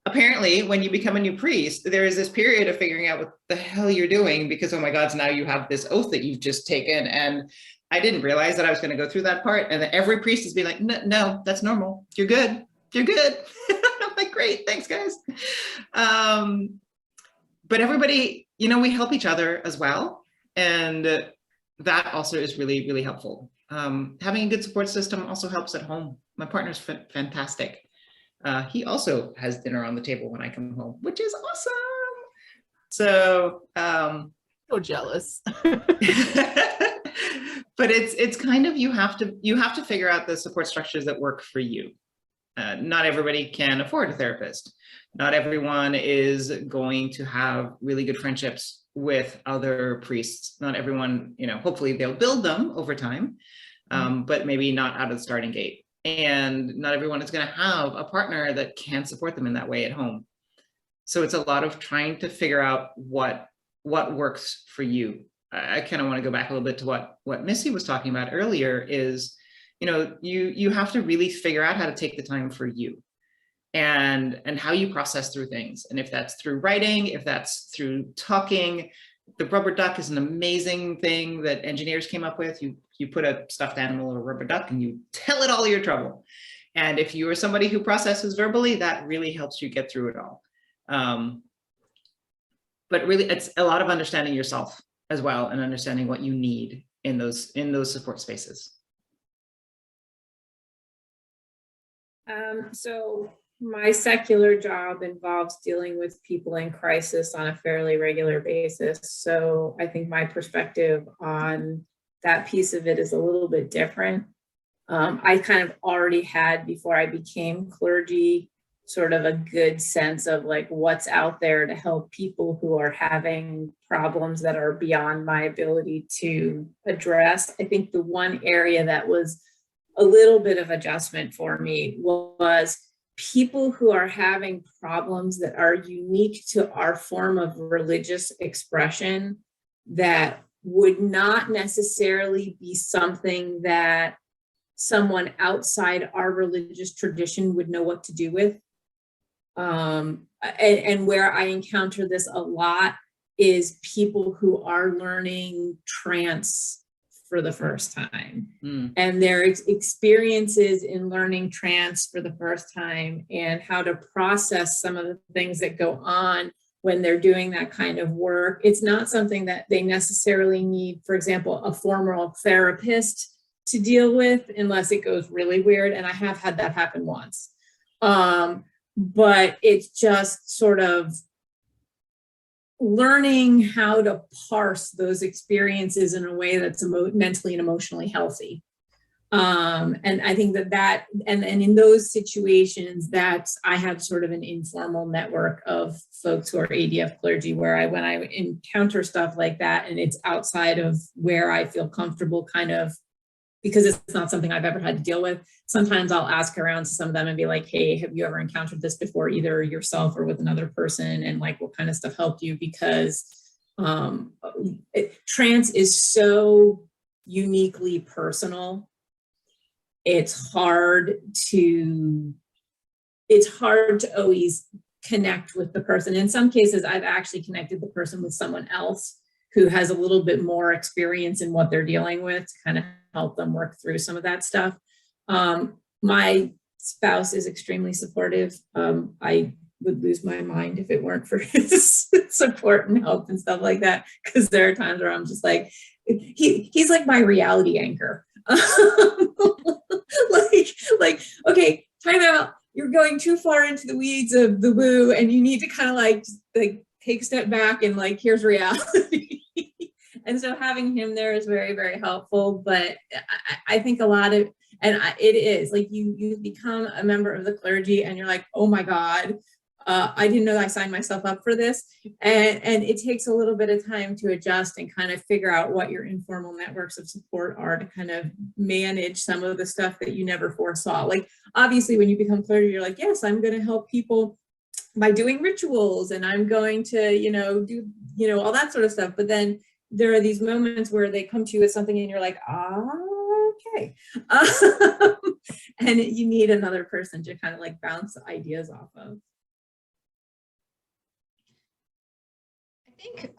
Apparently, when you become a new priest, there is this period of figuring out what the hell you're doing, because, oh my God, so now you have this oath that you've just taken. And I didn't realize that I was going to go through that part. And that every priest is being like, no, that's normal. You're good. You're good. I'm like, great. Thanks, guys. But everybody, we help each other as well. And that also is really, really helpful. Having a good support system also helps at home. My partner's fantastic. He also has dinner on the table when I come home, which is awesome. So, so jealous. But it's kind of, you have to figure out the support structures that work for you. Not everybody can afford a therapist. Not everyone is going to have really good friendships with other priests. Not everyone, hopefully they'll build them over time, but maybe not out of the starting gate. And not everyone is going to have a partner that can support them in that way at home. So it's a lot of trying to figure out what works for you. I kind of want to go back a little bit to what Missy was talking about earlier is, you have to really figure out how to take the time for you and how you process through things. And if that's through writing, if that's through talking, the rubber duck is an amazing thing that engineers came up with. You put a stuffed animal or a rubber duck and you tell it all your trouble. And if you are somebody who processes verbally, that really helps you get through it all. But really, it's a lot of understanding yourself as well and understanding what you need in those support spaces. So my secular job involves dealing with people in crisis on a fairly regular basis. So I think my perspective on that piece of it is a little bit different. I kind of already had, before I became clergy, sort of a good sense of like what's out there to help people who are having problems that are beyond my ability to address. I think the one area that was a little bit of adjustment for me was people who are having problems that are unique to our form of religious expression that would not necessarily be something that someone outside our religious tradition would know what to do with. And where I encounter this a lot is people who are learning trance for the first time. And their experiences in learning trance for the first time and how to process some of the things that go on when they're doing that kind of work. It's not something that they necessarily need, for example, a formal therapist to deal with unless it goes really weird. And I have had that happen once. But it's just sort of learning how to parse those experiences in a way that's mentally and emotionally healthy. And I think and in those situations, I have sort of an informal network of folks who are ADF clergy, where when I encounter stuff like that and it's outside of where I feel comfortable, kind of, because it's not something I've ever had to deal with. Sometimes I'll ask around to some of them and be like, hey, have you ever encountered this before, either yourself or with another person? And like, what kind of stuff helped you? Because trance is so uniquely personal. It's hard to always connect with the person. In some cases, I've actually connected the person with someone else who has a little bit more experience in what they're dealing with to kind of help them work through some of that stuff. My spouse is extremely supportive. I would lose my mind if it weren't for his support and help and stuff like that, because there are times where I'm just like, he's like my reality anchor. like, okay, time out. You're going too far into the weeds of the woo, and you need to kind of like take a step back and like, here's reality. And so having him there is very, very helpful. But I think a lot of, it is like you become a member of the clergy and you're like, oh my God, I didn't know I signed myself up for this. And it takes a little bit of time to adjust and kind of figure out what your informal networks of support are to kind of manage some of the stuff that you never foresaw. Like, obviously, when you become clergy, you're like, yes, I'm going to help people by doing rituals, and I'm going to, do, all that sort of stuff. But then there are these moments where they come to you with something and you're like, okay. And you need another person to kind of like bounce ideas off of. I think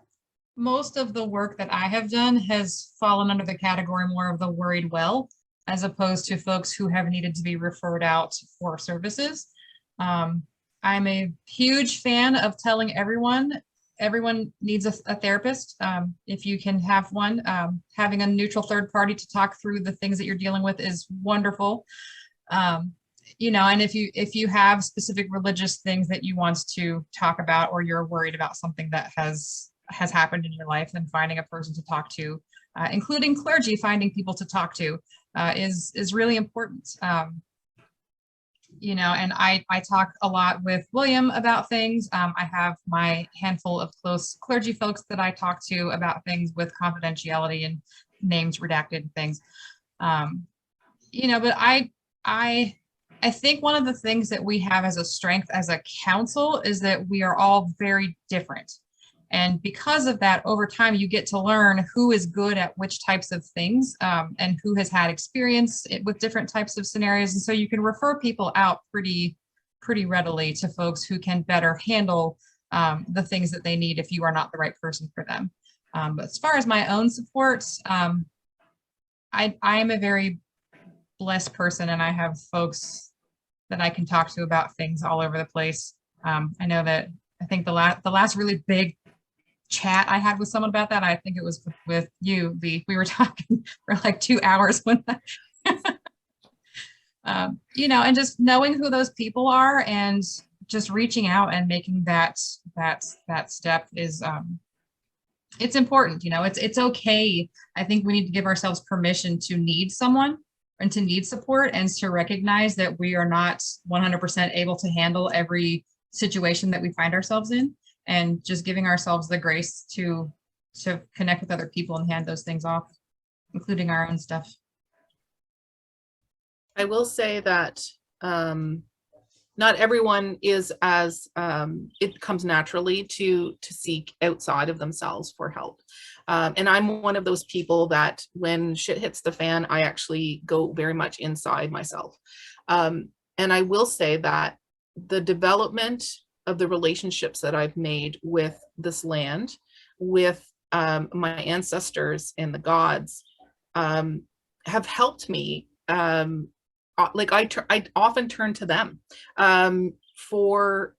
most of the work that I have done has fallen under the category more of the worried well, as opposed to folks who have needed to be referred out for services. I'm a huge fan of telling everyone needs a therapist. If you can have one, having a neutral third party to talk through the things that you're dealing with is wonderful. And if you have specific religious things that you want to talk about, or you're worried about something that has happened in your life, then finding a person to talk to, including clergy, finding people to talk to is really important. And I talk a lot with William about things. I have my handful of close clergy folks that I talk to about things with confidentiality and names redacted and things. But I think one of the things that we have as a strength as a council is that we are all very different. And because of that, over time, you get to learn who is good at which types of things, and who has had experience with different types of scenarios. And so you can refer people out pretty readily to folks who can better handle the things that they need if you are not the right person for them. But as far as my own support, I am a very blessed person, and I have folks that I can talk to about things all over the place. I know that I think the last really big chat I had with someone about that, I think it was with you, Lee. We were talking for like 2 hours when and just knowing who those people are and just reaching out and making that step is it's important. It's okay. I think we need to give ourselves permission to need someone, and to need support, and to recognize that we are not 100% able to handle every situation that we find ourselves in, and just giving ourselves the grace to connect with other people and hand those things off, including our own stuff. I will say that not everyone is as it comes naturally to seek outside of themselves for help. And I'm one of those people that when shit hits the fan, I actually go very much inside myself. And I will say that the development of the relationships that I've made with this land, with my ancestors and the gods, have helped me. Like I often turn to them for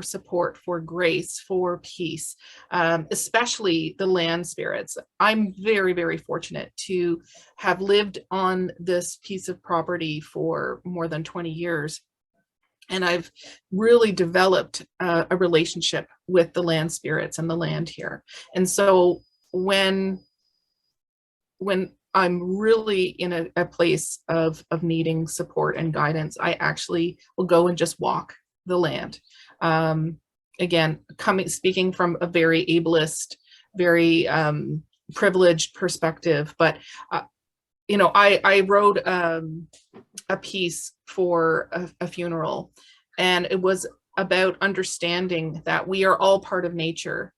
support, for grace, for peace, especially the land spirits. I'm very, very fortunate to have lived on this piece of property for more than 20 years. And I've really developed a relationship with the land spirits and the land here. And so when I'm really in a place of needing support and guidance, I actually will go and just walk the land. Again, speaking from a very ableist, very privileged perspective, but you know, I wrote a piece for a funeral, and it was about understanding that we are all part of nature.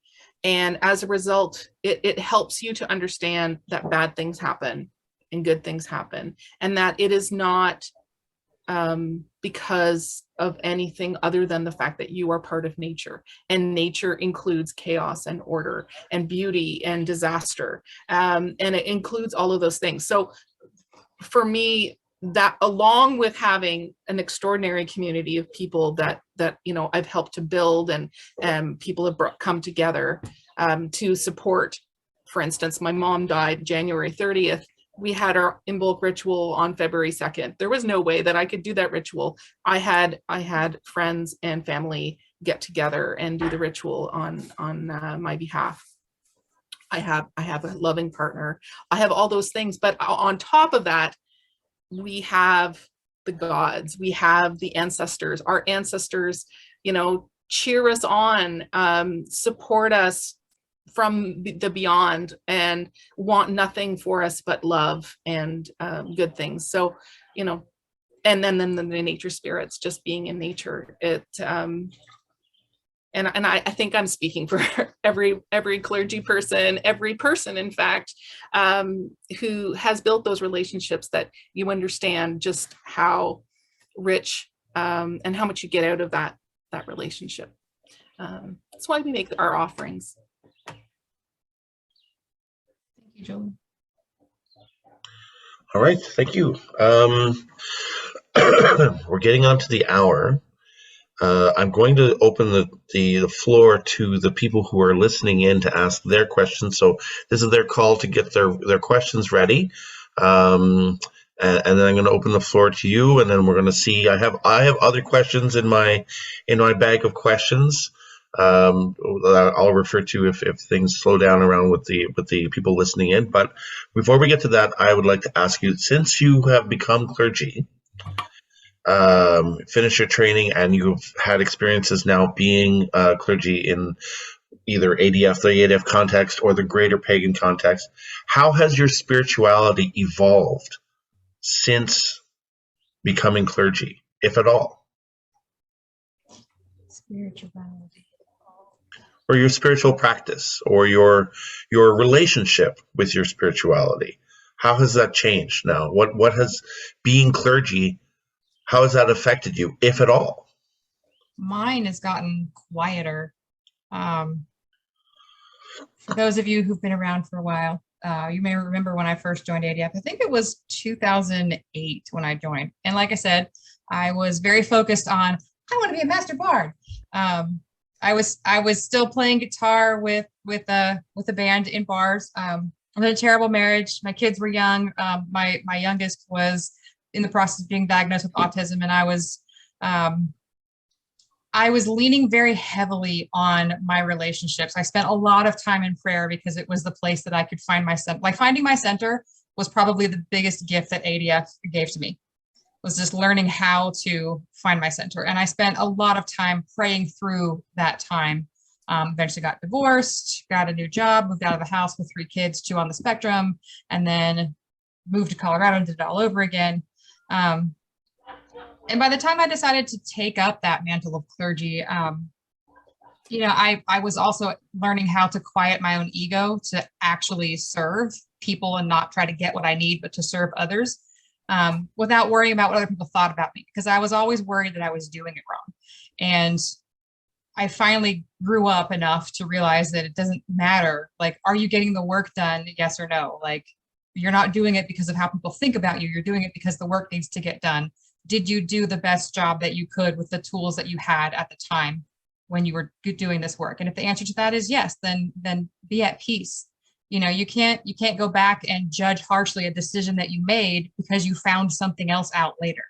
And as a result, it helps you to understand that bad things happen and good things happen, and that it is not because of anything other than the fact that you are part of nature. And nature includes chaos and order and beauty and disaster. And it includes all of those things. So for me, that along with having an extraordinary community of people that you know I've helped to build, and people have come together to support. For instance, my mom died January 30th. We had our in bulk ritual on February 2nd. There was no way that I could do that ritual. I had friends and family get together and do the ritual on my behalf. I have a loving partner. I have all those things, but on top of that, we have the gods, we have the ancestors. Our ancestors, you know, cheer us on, support us from the beyond, and want nothing for us but love and good things. So, you know, and then the nature spirits, just being in nature, it and I think I'm speaking for every clergy person, every person, in fact, who has built those relationships, that you understand just how rich and how much you get out of that relationship. That's why we make our offerings. Thank you, Julie. All right, thank you. We're getting on to the hour. I'm going to open the floor to the people who are listening in to ask their questions. So this is their call to get their questions ready. And then I'm going to open the floor to you, and then we're going to see. I have other questions in my bag of questions. I'll refer to if things slow down around with the people listening in. But before we get to that, I would like to ask you, since you have become clergy, finished your training, and you've had experiences now being clergy in either the ADF context or the greater pagan context, how has your spirituality evolved since becoming clergy, if at all? Spirituality. Or your spiritual practice, or your relationship with your spirituality. How has that changed now? What has being clergy, how has that affected you, if at all? Mine has gotten quieter. For those of you who've been around for a while, you may remember when I first joined ADF. I think it was 2008 when I joined. And like I said, I was very focused on, I want to be a master bard. I was still playing guitar with a band in bars. I had a terrible marriage. My kids were young. My youngest was in the process of being diagnosed with autism, and I was leaning very heavily on my relationships. I spent a lot of time in prayer because it was the place that I could find my center. Like, finding my center was probably the biggest gift that ADF gave to me, was just learning how to find my center. And I spent a lot of time praying through that time. Eventually got divorced, got a new job, moved out of the house with 3 kids, 2 on the spectrum, and then moved to Colorado and did it all over again. And by the time I decided to take up that mantle of clergy, you know, I was also learning how to quiet my own ego to actually serve people and not try to get what I need, but to serve others without worrying about what other people thought about me, because I was always worried that I was doing it wrong. And I finally grew up enough to realize that it doesn't matter. Like, are you getting the work done? Yes or no? Like, you're not doing it because of how people think about you. You're doing it because the work needs to get done. Did you do the best job that you could with the tools that you had at the time when you were doing this work? And if the answer to that is yes, then be at peace. You know, you can't go back and judge harshly a decision that you made because you found something else out later.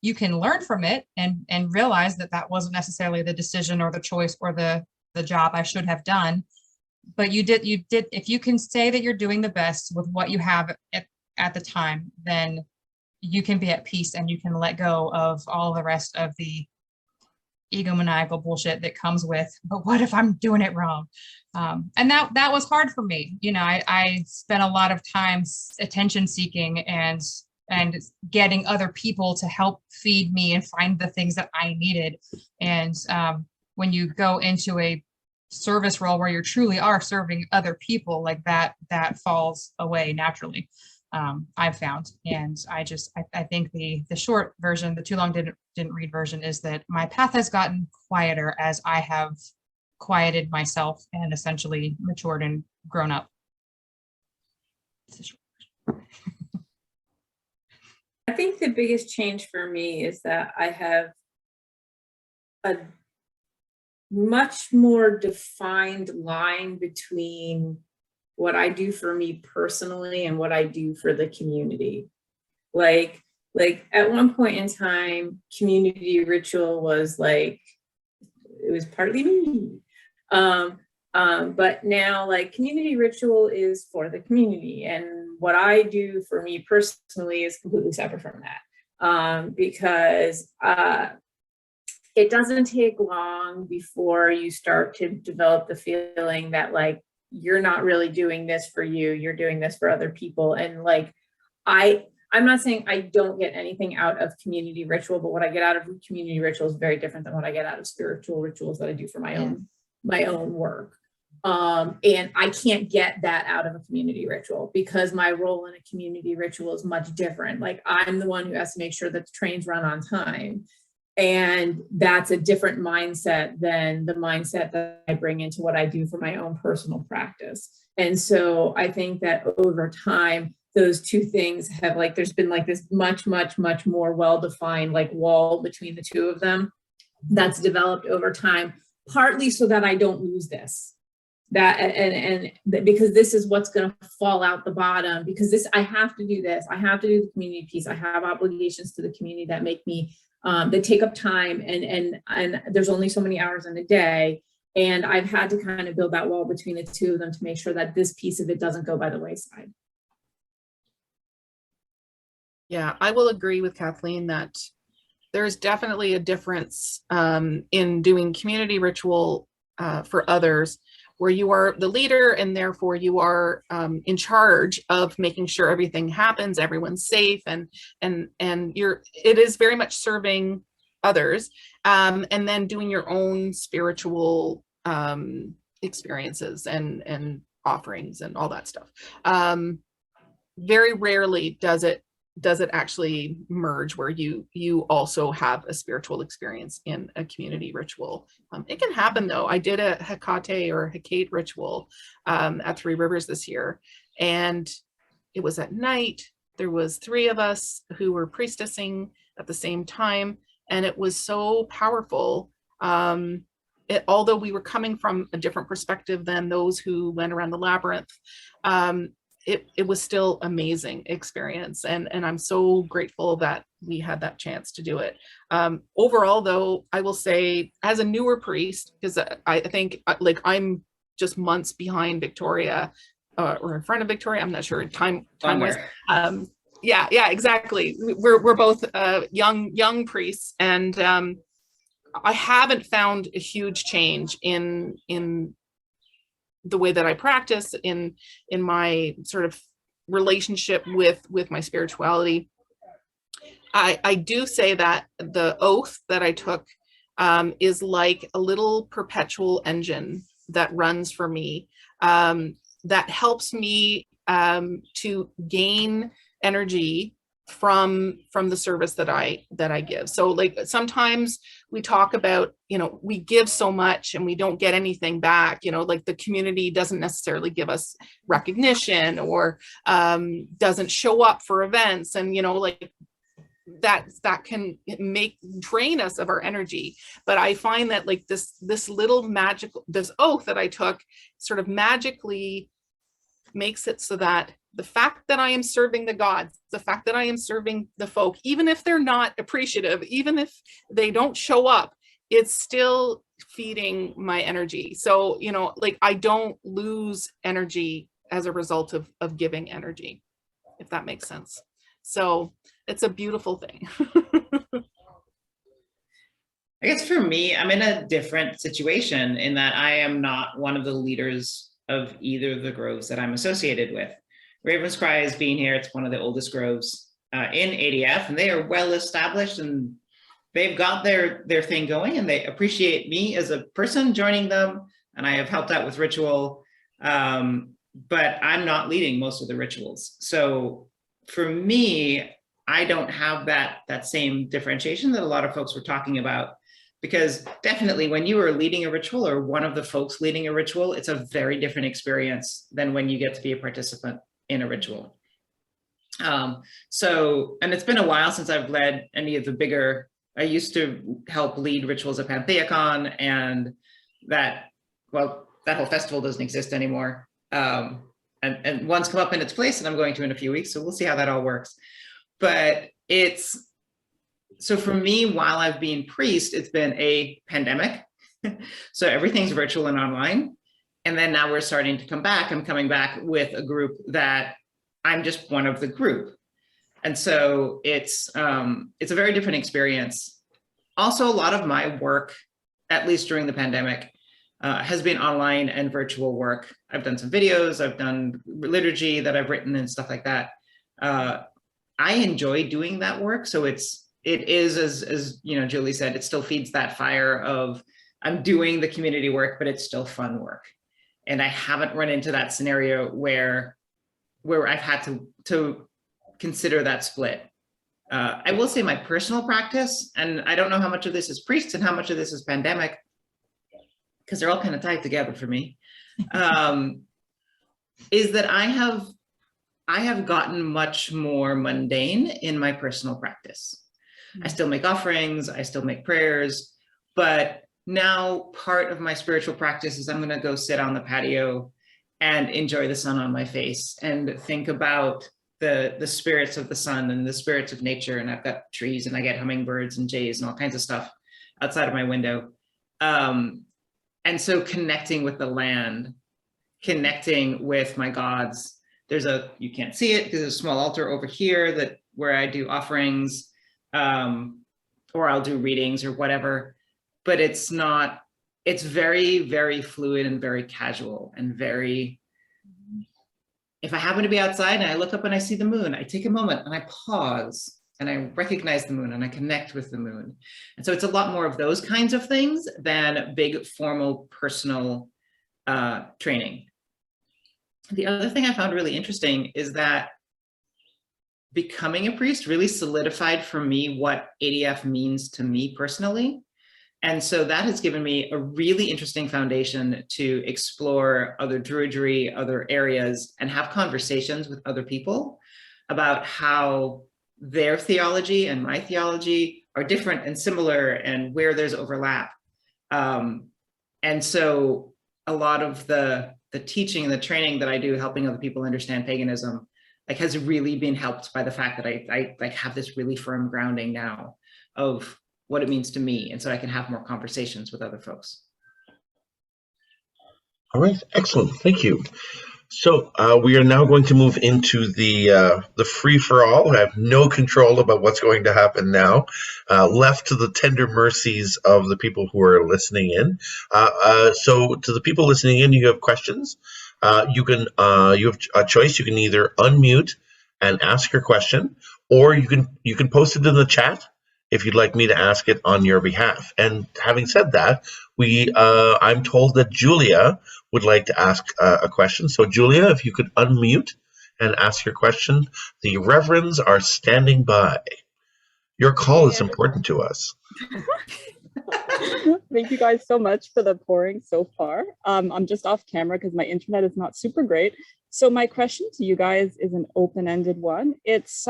You can learn from it and realize that that wasn't necessarily the decision or the choice or the job I should have done. But you did, if you can say that you're doing the best with what you have at the time, then you can be at peace and you can let go of all the rest of the egomaniacal bullshit that comes with, but what if I'm doing it wrong? And that was hard for me. You know, I spent a lot of time attention seeking and getting other people to help feed me and find the things that I needed. And when you go into a service role where you truly are serving other people, like that falls away naturally. I've found, and I think the short version, the too long didn't read version, is that my path has gotten quieter as I have quieted myself and essentially matured and grown up. I think the biggest change for me is that I have a much more defined line between what I do for me personally and what I do for the community. Like at one point in time, community ritual was like, it was partly me. But now, like, community ritual is for the community, and what I do for me personally is completely separate from that, because it doesn't take long before you start to develop the feeling that, like, you're not really doing this for you, you're doing this for other people. And like, I'm not saying I don't get anything out of community ritual, but what I get out of community ritual is very different than what I get out of spiritual rituals that I do for my own work. And I can't get that out of a community ritual because my role in a community ritual is much different. Like, I'm the one who has to make sure that the trains run on time. And that's a different mindset than the mindset that I bring into what I do for my own personal practice. And so I think that over time, those two things have, like, there's been like this much, much, much more well-defined like wall between the two of them that's developed over time, partly so that I don't lose this. That and because this is what's going to fall out the bottom, because this, I have to do this. I have to do the community piece. I have obligations to the community that make me, that take up time, and there's only so many hours in a day. And I've had to kind of build that wall between the two of them to make sure that this piece of it doesn't go by the wayside. Yeah, I will agree with Kathleen that there's definitely a difference in doing community ritual for others, where you are the leader and therefore you are in charge of making sure everything happens, everyone's safe, and it is very much serving others, and then doing your own spiritual experiences and offerings and all that stuff. Very rarely does it actually merge where you also have a spiritual experience in a community ritual. It can happen though. I did a Hecate ritual at Three Rivers this year, and it was at night. There was 3 of us who were priestessing at the same time, and it was so powerful. Although we were coming from a different perspective than those who went around the labyrinth, it was still amazing experience, and I'm so grateful that we had that chance to do it. Overall though, I will say, as a newer priest, because I think like I'm just months behind Victoria, or in front of Victoria. I'm not sure time was. Somewhere. Yeah, exactly. We're both young priests, and I haven't found a huge change in the way that I practice, in my sort of relationship with my spirituality. I do say that the oath that I took is like a little perpetual engine that runs for me, that helps me to gain energy from the service that I give. So like sometimes we talk about, we give so much and we don't get anything back, like the community doesn't necessarily give us recognition, or doesn't show up for events, and like that can drain us of our energy. But I find that like this little magical, this oath that I took sort of magically makes it so that the fact that I am serving the gods, the fact that I am serving the folk, even if they're not appreciative, even if they don't show up, it's still feeding my energy. So, like I don't lose energy as a result of giving energy, if that makes sense. So it's a beautiful thing. I guess for me, I'm in a different situation in that I am not one of the leaders of either of the groves that I'm associated with. Raven's Cry has been here. It's one of the oldest groves in ADF, and they are well established, and they've got their thing going, and they appreciate me as a person joining them, and I have helped out with ritual, but I'm not leading most of the rituals. So for me, I don't have that same differentiation that a lot of folks were talking about, because definitely when you are leading a ritual, or one of the folks leading a ritual, it's a very different experience than when you get to be a participant in a ritual. So, and it's been a while since I've led any of the bigger, I used to help lead rituals at Pantheacon, and that whole festival doesn't exist anymore. And one's come up in its place, and I'm going to in a few weeks, so we'll see how that all works. But so for me, while I've been priest, it's been a pandemic. So everything's virtual and online. And then now we're starting to come back. I'm coming back with a group that I'm just one of the group. And so it's a very different experience. Also, a lot of my work, at least during the pandemic, has been online and virtual work. I've done some videos, I've done liturgy that I've written and stuff like that. I enjoy doing that work. So it is, as Julie said, it still feeds that fire of I'm doing the community work, but it's still fun work. And I haven't run into that scenario where I've had to consider that split. I will say my personal practice, and I don't know how much of this is priests and how much of this is pandemic, because they're all kind of tied together for me, is that I have gotten much more mundane in my personal practice. I still make offerings, I still make prayers, but now part of my spiritual practice is I'm going to go sit on the patio and enjoy the sun on my face and think about the spirits of the sun and the spirits of nature. And I've got trees, and I get hummingbirds and jays and all kinds of stuff outside of my window. And so connecting with the land, connecting with my gods. You can't see it because there's a small altar over here where I do offerings, or I'll do readings or whatever. But it's very, very fluid and very casual and very, if I happen to be outside and I look up and I see the moon, I take a moment and I pause and I recognize the moon and I connect with the moon. And so it's a lot more of those kinds of things than big formal personal training. The other thing I found really interesting is that becoming a priest really solidified for me what ADF means to me personally. And so that has given me a really interesting foundation to explore other druidry, other areas, and have conversations with other people about how their theology and my theology are different and similar, and where there's overlap. And so a lot of the teaching and the training that I do helping other people understand paganism has really been helped by the fact that I have this really firm grounding now of what it means to me, and so I can have more conversations with other folks. All right, excellent, thank you. So we are now going to move into the free for all. I have no control about what's going to happen now. Left to the tender mercies of the people who are listening in. So to the people listening in, you have questions. You have a choice. You can either unmute and ask your question, or you can post it in the chat if you'd like me to ask it on your behalf. And having said that, I'm told that Julia would like to ask a question. So Julia, if you could unmute and ask your question. The Reverends are standing by. Your call is important to us. Thank you guys so much for the pouring so far. I'm just off camera because my internet is not super great. So my question to you guys is an open-ended one. It's,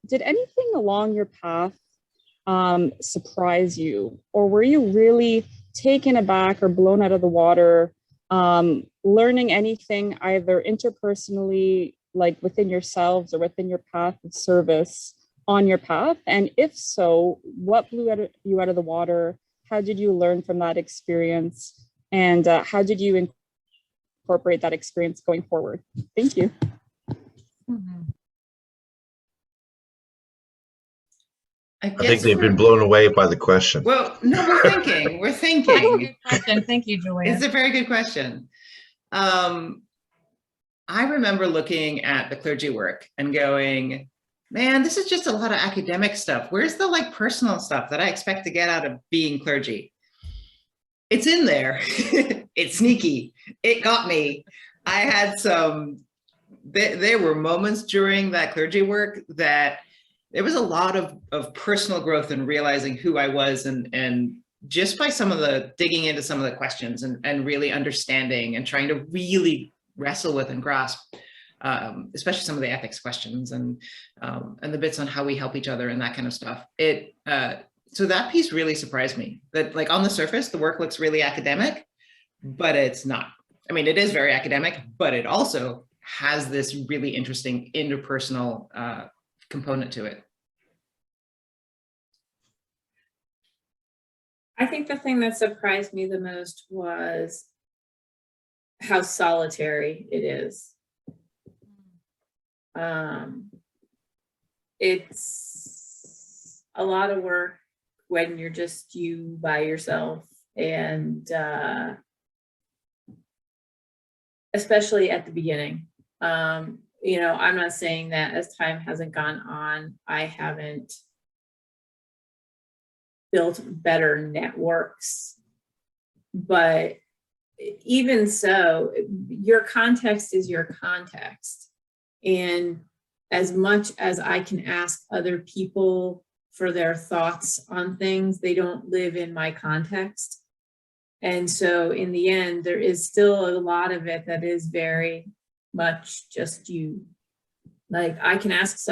did anything along your path surprise you? Or were you really taken aback or blown out of the water, learning anything either interpersonally, like within yourselves or within your path of service on your path? And if so, what blew you out of the water? How did you learn from that experience? And how did you incorporate that experience going forward? Thank you. I think they've been blown away by the question. Well, no, we're thinking. Good question. Thank you, Julia. It's a very good question. I remember looking at the clergy work and going, man, this is just a lot of academic stuff. Where's the like personal stuff that I expect to get out of being clergy? It's in there. It's sneaky. It got me. I had there were moments during that clergy work that there was a lot of personal growth and realizing who I was, and just by some of the digging into some of the questions and really understanding and trying to really wrestle with and grasp, especially some of the ethics questions and the bits on how we help each other and that kind of stuff. So that piece really surprised me, that like on the surface, the work looks really academic, but it's not. I mean, it is very academic, but it also has this really interesting interpersonal component to it. I think the thing that surprised me the most was how solitary it is. It's a lot of work when you're just you by yourself, and especially at the beginning. You know, I'm not saying that as time hasn't gone on, I haven't built better networks, but even so, your context is your context. And as much as I can ask other people for their thoughts on things, they don't live in my context. And so in the end, there is still a lot of it that is very much just you. Like I can ask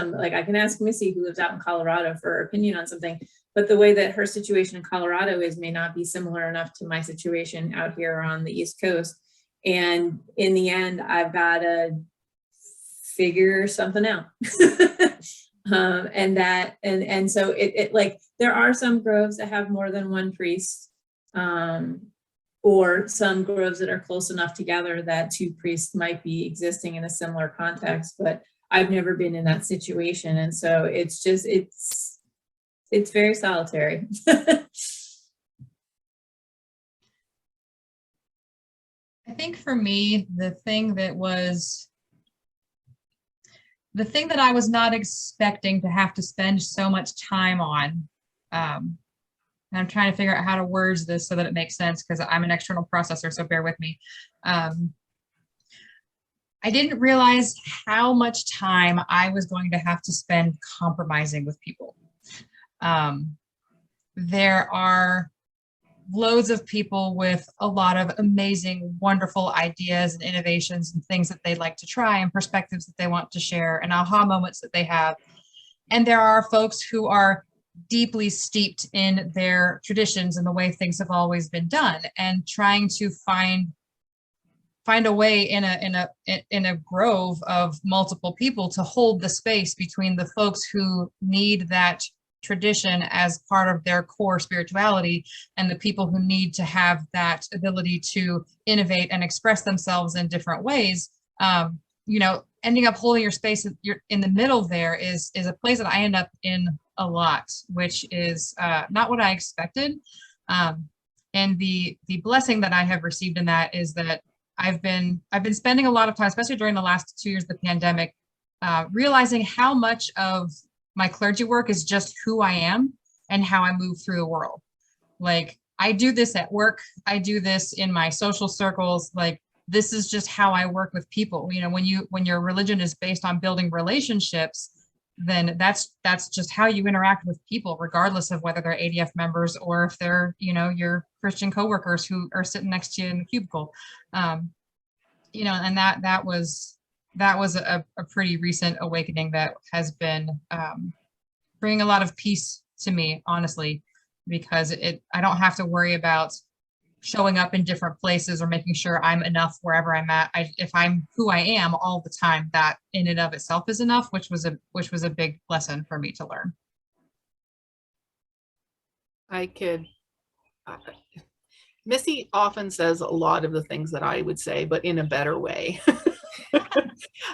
Missy, who lives out in Colorado, for her opinion on something, but the way that her situation in Colorado is may not be similar enough to my situation out here on the East Coast. And in the end, I've got to figure something out. And so it like, there are some groves that have more than one priest, or some groves that are close enough together that two priests might be existing in a similar context, but I've never been in that situation. And so it's just, it's very solitary. I think for me, the thing that I was not expecting to have to spend so much time on, I'm trying to figure out how to words this so that it makes sense, because I'm an external processor, so bear with me. I didn't realize how much time I was going to have to spend compromising with people. There are loads of people with a lot of amazing, wonderful ideas and innovations and things that they'd like to try and perspectives that they want to share and aha moments that they have. And there are folks who are deeply steeped in their traditions and the way things have always been done, and trying to find a way in a grove of multiple people to hold the space between the folks who need that tradition as part of their core spirituality and the people who need to have that ability to innovate and express themselves in different ways, you know, ending up holding your space in the middle there is a place that I end up in a lot, which is not what I expected. And the blessing that I have received in that is that I've been spending a lot of time, especially during the last 2 years of the pandemic, realizing how much of my clergy work is just who I am and how I move through the world. Like, I do this at work, I do this in my social circles, like, this is just how I work with people. You know, when your religion is based on building relationships, then that's just how you interact with people, regardless of whether they're ADF members or if they're, you know, your Christian coworkers who are sitting next to you in the cubicle. You know, and that was a pretty recent awakening that has been bringing a lot of peace to me, honestly, because I don't have to worry about showing up in different places or making sure I'm enough wherever I'm at. If I'm who I am all the time, that in and of itself is enough, which was a big lesson for me to learn. Missy often says a lot of the things that I would say, but in a better way.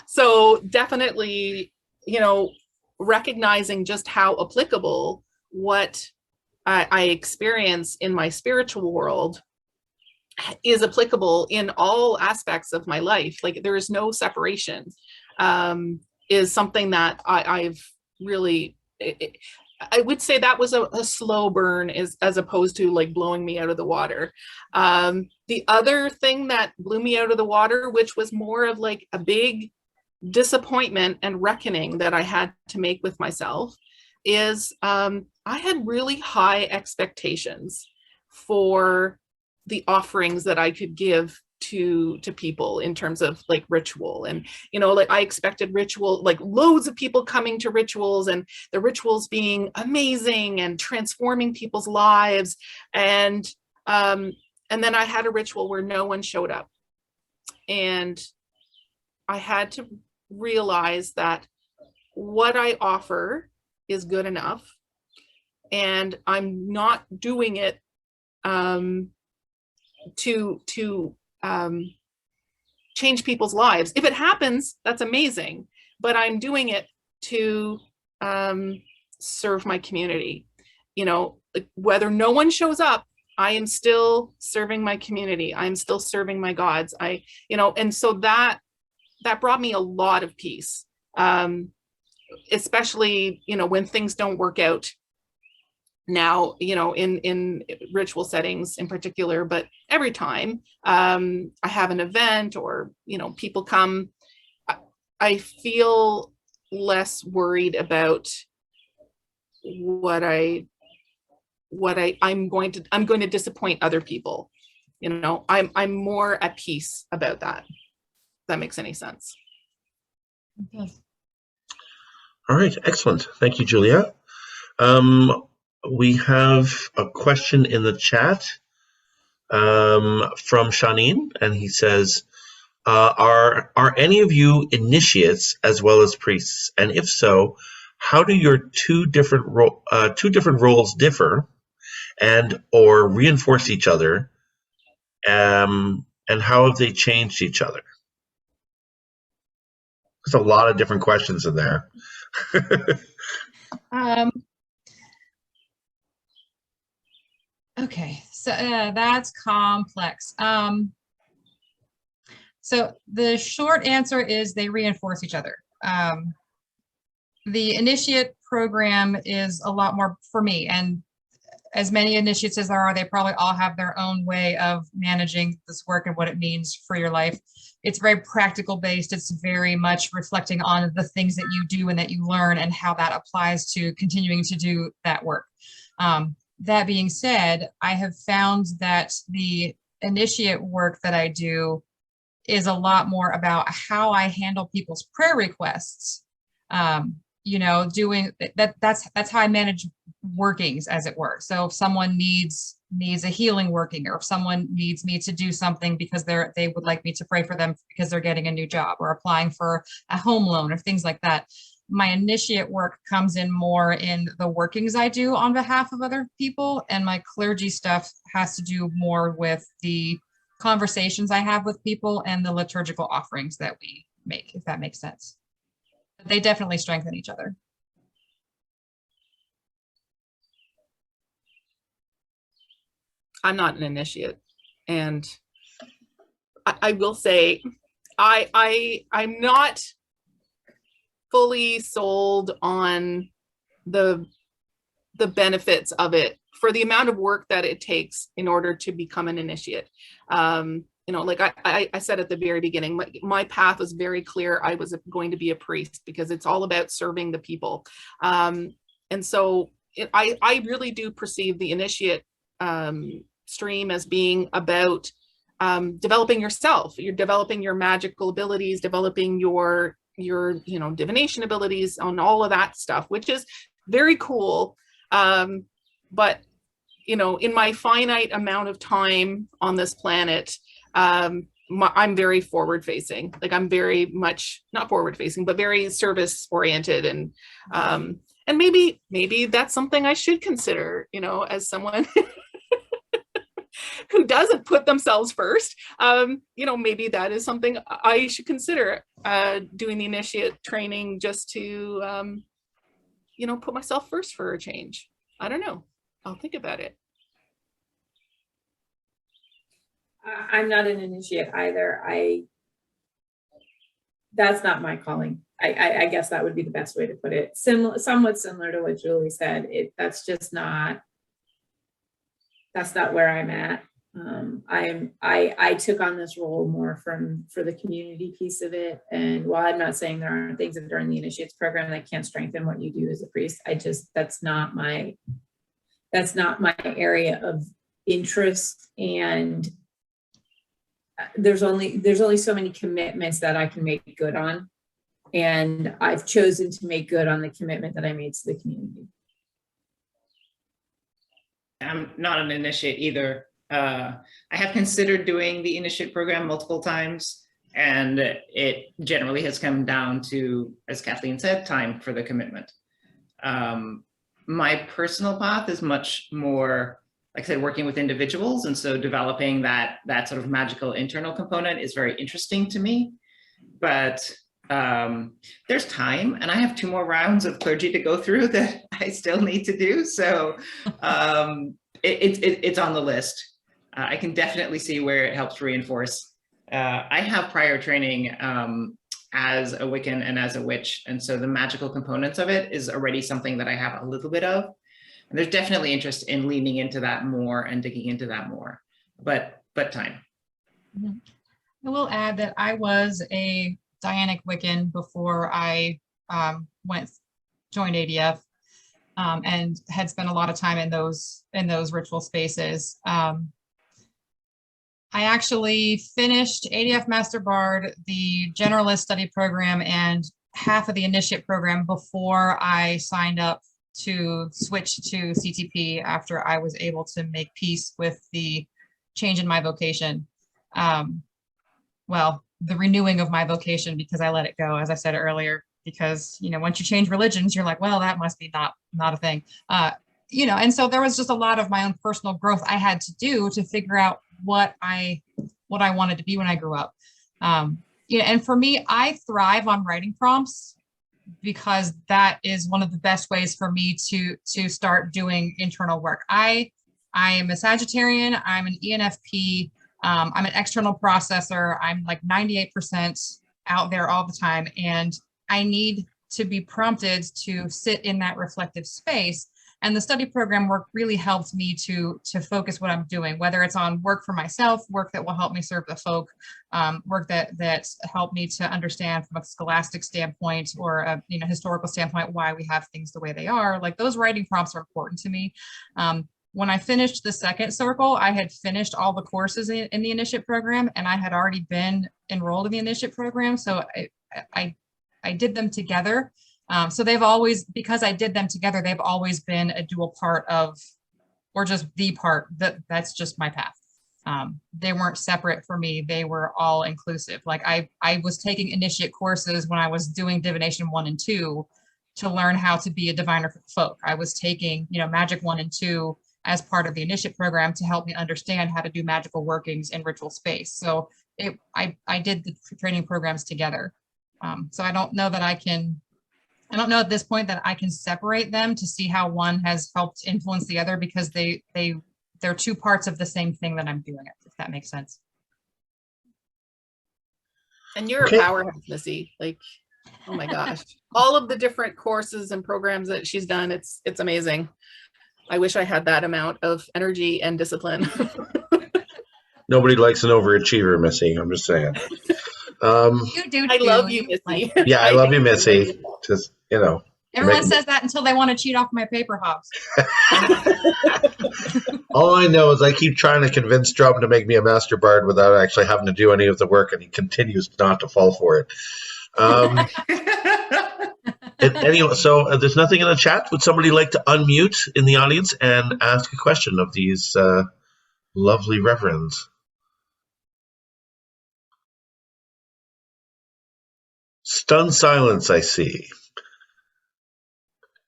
So definitely, you know, recognizing just how applicable what I experience in my spiritual world is applicable in all aspects of my life. Like, there is no separation, is something that I've really, I would say that was a slow burn as opposed to like blowing me out of the water. The other thing that blew me out of the water, which was more of like a big disappointment and reckoning that I had to make with myself, is I had really high expectations for the offerings that I could give to people in terms of like ritual. And, you know, like I expected ritual, like loads of people coming to rituals and the rituals being amazing and transforming people's lives. And then I had a ritual where no one showed up. And I had to realize that what I offer is good enough, and I'm not doing it to change people's lives. If it happens, that's amazing, but I'm doing it to serve my community. You know, whether no one shows up, I am still serving my community. I'm still serving my gods. You know, and so that brought me a lot of peace, especially, you know, when things don't work out now, you know, in ritual settings in particular, but every time I have an event or, you know, people come, I feel less worried about I'm going to disappoint other people. You know, I'm more at peace about that. If that makes any sense. Yes. All right, excellent. Thank you, Julia. We have a question in the chat from Shanine, and he says, are any of you initiates as well as priests? And if so, how do your two different roles differ and or reinforce each other? And how have they changed each other? There's a lot of different questions in there. Okay, so that's complex. So the short answer is they reinforce each other. The initiate program is a lot more for me, and as many initiates as there are, they probably all have their own way of managing this work and what it means for your life. It's very practical based. It's very much reflecting on the things that you do and that you learn and how that applies to continuing to do that work. That being said, I have found that the initiate work that I do is a lot more about how I handle people's prayer requests. You know, doing that's how I manage workings, as it were. So if someone needs a healing working, or if someone needs me to do something because they would like me to pray for them because they're getting a new job or applying for a home loan or things like that, my initiate work comes in more in the workings I do on behalf of other people, and my clergy stuff has to do more with the conversations I have with people and the liturgical offerings that we make, if that makes sense. They definitely strengthen each other. I'm not an initiate, and I will say I'm not fully sold on the benefits of it for the amount of work that it takes in order to become an initiate. You know, like I said at the very beginning, my path was very clear. I was going to be a priest because it's all about serving the people. And so I really do perceive the initiate stream as being about developing yourself. You're developing your magical abilities, developing your you know, divination abilities, on all of that stuff, which is very cool. But you know, in my finite amount of time on this planet, I'm very forward facing. Like, I'm very much not forward facing, but very service oriented, and maybe that's something I should consider, you know, as someone who doesn't put themselves first. You know, maybe that is something I should consider, doing the initiate training just to, you know, put myself first for a change. I don't know. I'll think about it. I'm not an initiate either. That's not my calling. I guess that would be the best way to put it. Somewhat similar to what Julie said. That's not where I'm at. I took on this role more for the community piece of it. And while I'm not saying there aren't things that are in the initiates program that can strengthen what you do as a priest, that's not my area of interest. And there's only so many commitments that I can make good on. And I've chosen to make good on the commitment that I made to the community. I'm not an initiate either. I have considered doing the initiate program multiple times, and it generally has come down to, as Kathleen said, time for the commitment. My personal path is much more, like I said, working with individuals, and so developing that sort of magical internal component is very interesting to me. But there's time, and I have 2 more rounds of clergy to go through that I still need to do. So it's on the list. I can definitely see where it helps reinforce. I have prior training as a Wiccan and as a witch, and so the magical components of it is already something that I have a little bit of. And there's definitely interest in leaning into that more and digging into that more, but time. I will add that I was a Dianic Wiccan before I joined ADF, and had spent a lot of time in those ritual spaces. I actually finished ADF Master Bard, the Generalist Study Program, and half of the Initiate Program before I signed up to switch to CTP after I was able to make peace with the change in my vocation. Well, the renewing of my vocation, because I let it go, as I said earlier, because, you know, once you change religions, you're like, well, that must be not a thing. You know, and so there was just a lot of my own personal growth I had to do to figure out what I wanted to be when I grew up. You know, and for me, I thrive on writing prompts because that is one of the best ways for me to start doing internal work. I am a Sagittarian, I'm an ENFP, I'm an external processor, I'm like 98% out there all the time, and I need to be prompted to sit in that reflective space. And the study program work really helped me to focus what I'm doing, whether it's on work for myself, work that will help me serve the folk, work that helped me to understand from a scholastic standpoint or a historical standpoint why we have things the way they are. Like, those writing prompts are important to me. When I finished the second circle, I had finished all the courses in the initiate program, and I had already been enrolled in the initiate program. So I did them together. So they've always, because I did them together, they've always been a dual part of, or just the part that's just my path. They weren't separate for me. They were all inclusive. Like, I was taking initiate courses when I was doing divination 1 and 2 to learn how to be a diviner for the folk. I was taking, Magic 1 and 2 as part of the initiate program to help me understand how to do magical workings in ritual space. So I did the training programs together. So I don't know at this point that I can separate them to see how one has helped influence the other, because they're two parts of the same thing that I'm doing, if that makes sense. And you're Okay. a powerhouse, Missy. Like, oh my gosh. All of the different courses and programs that she's done, it's amazing. I wish I had that amount of energy and discipline. Nobody likes an overachiever, Missy. I'm just saying. You do. I too. love you, Missy. Yeah, I love you, Missy. Just, you know. Everyone Make- says that until they want to cheat off my paper, Hobbes. All I know is I keep trying to convince Drum to make me a master bard without actually having to do any of the work, and he continues not to fall for it. Anyway, so there's nothing in the chat. Would somebody like to unmute in the audience and ask a question of these lovely reverends? Stunned silence, I see.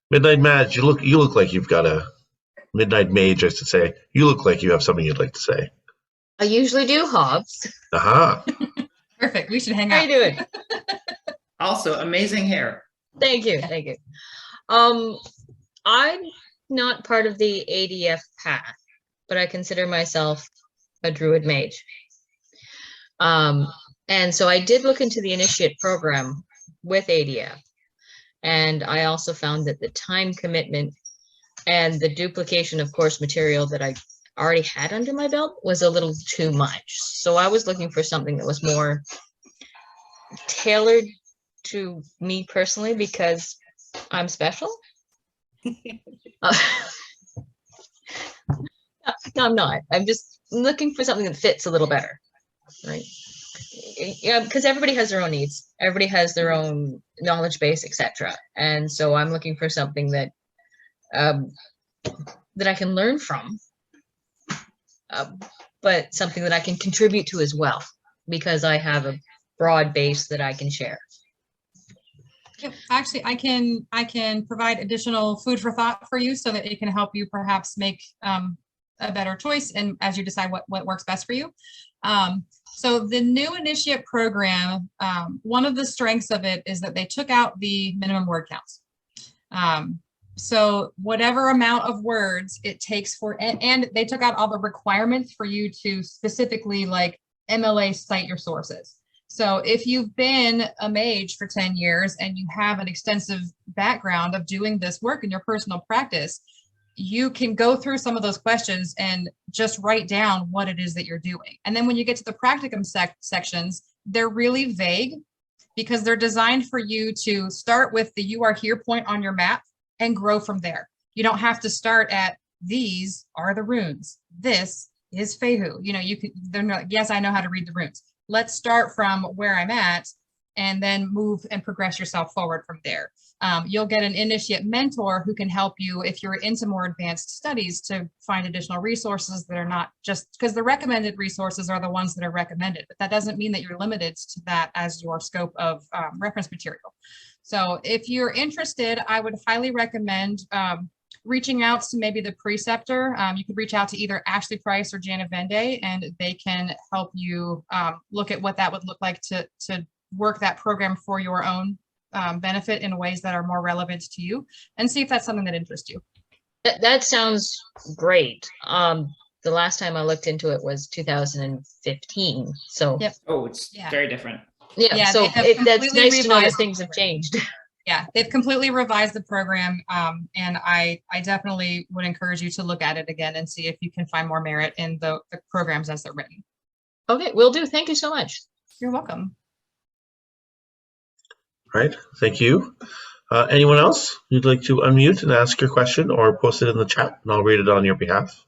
Midnight Mage, you look like you've got a Midnight Mage, I should say. You look like you have something you'd like to say. I usually do, Hobbes. Aha. Perfect. We should hang How out. you doing? Also, amazing hair. Thank you, thank you. I'm not part of the ADF path, but I consider myself a druid mage. And so I did look into the initiate program with ADF, and I also found that the time commitment and the duplication of course material that I already had under my belt was a little too much. So I was looking for something that was more tailored to me personally, because I'm special. No, I'm not. I'm just looking for something that fits a little better, right? Yeah, because everybody has their own needs. Everybody has their own knowledge base, etc. And so I'm looking for something that that I can learn from, but something that I can contribute to as well, because I have a broad base that I can share. Yep. Actually, I can provide additional food for thought for you so that it can help you perhaps make a better choice, and as you decide what works best for you. So the new initiate program, one of the strengths of it is that they took out the minimum word counts. So whatever amount of words it takes for, and they took out all the requirements for you to specifically like MLA cite your sources. So if you've been a mage for 10 years and you have an extensive background of doing this work in your personal practice, you can go through some of those questions and just write down what it is that you're doing. And then when you get to the practicum sections, they're really vague because they're designed for you to start with the "you are here" point on your map and grow from there. You don't have to start at "these are the runes. This is Fehu." You know, they're not like, "Yes, I know how to read the runes." Let's start from where I'm at and then move and progress yourself forward from there. You'll get an initiate mentor who can help you if you're into more advanced studies to find additional resources that are not just, because the recommended resources are the ones that are recommended, but that doesn't mean that you're limited to that as your scope of reference material. So if you're interested, I would highly recommend reaching out to maybe the preceptor. You could reach out to either Ashley Price or Jana Vende, and they can help you look at what that would look like to work that program for your own benefit in ways that are more relevant to you, and see if that's something that interests you. That sounds great. The last time I looked into it was 2015. So Yep. Oh, it's Yeah. very different. yeah, so they have that's completely nice to know that revised things the have program. changed. Yeah, they've completely revised the program, and I definitely would encourage you to look at it again and see if you can find more merit in the programs as they're written. Okay, will do. Thank you so much. You're welcome. Right. Thank you. Anyone else you'd like to unmute and ask your question or post it in the chat and I'll read it on your behalf?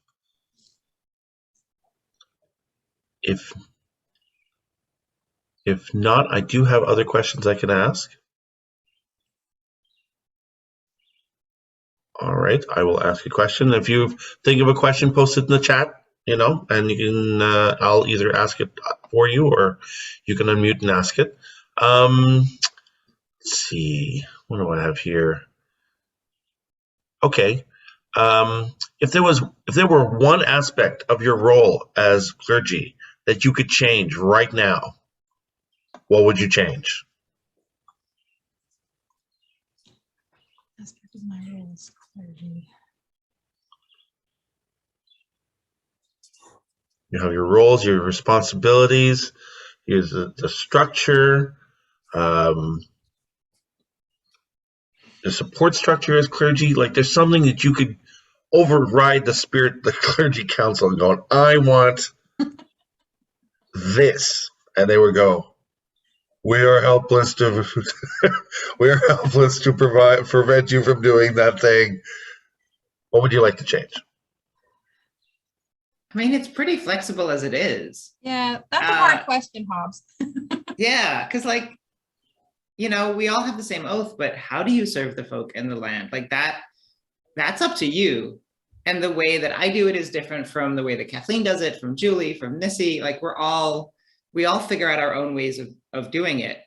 If not, I do have other questions I can ask. All right, I will ask a question. If you think of a question, post it in the chat, and you can, I'll either ask it for you or you can unmute and ask it. Let's see, what do I have here? Okay, If there were one aspect of your role as clergy that you could change right now, what would you change? Aspect of my role as clergy. You have your roles, your responsibilities, here's the structure, the support structure as clergy. Like there's something that you could override the spirit, the clergy council, and going, I want this. And they would go, we are helpless to prevent you from doing that thing. What would you like to change? I mean, it's pretty flexible as it is. Yeah, that's a hard question, Hobbes. Yeah, because like, you know, we all have the same oath, but how do you serve the folk in the land? Like that's up to you. And the way that I do it is different from the way that Kathleen does it, from Julie, from Missy. Like we all figure out our own ways of doing it.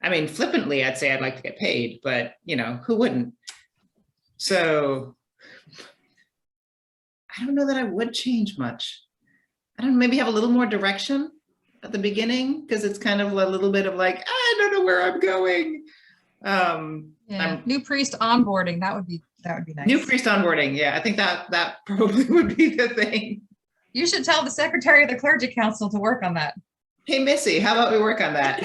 I mean, flippantly, I'd say I'd like to get paid, but you know, who wouldn't? So I don't know that I would change much. I don't know, maybe have a little more direction at the beginning, because it's kind of a little bit of like, I don't know where I'm going. Yeah, new priest onboarding, that would be nice. New priest onboarding, yeah, I think that probably would be the thing. You should tell the secretary of the clergy council to work on that. Hey, Missy, how about we work on that?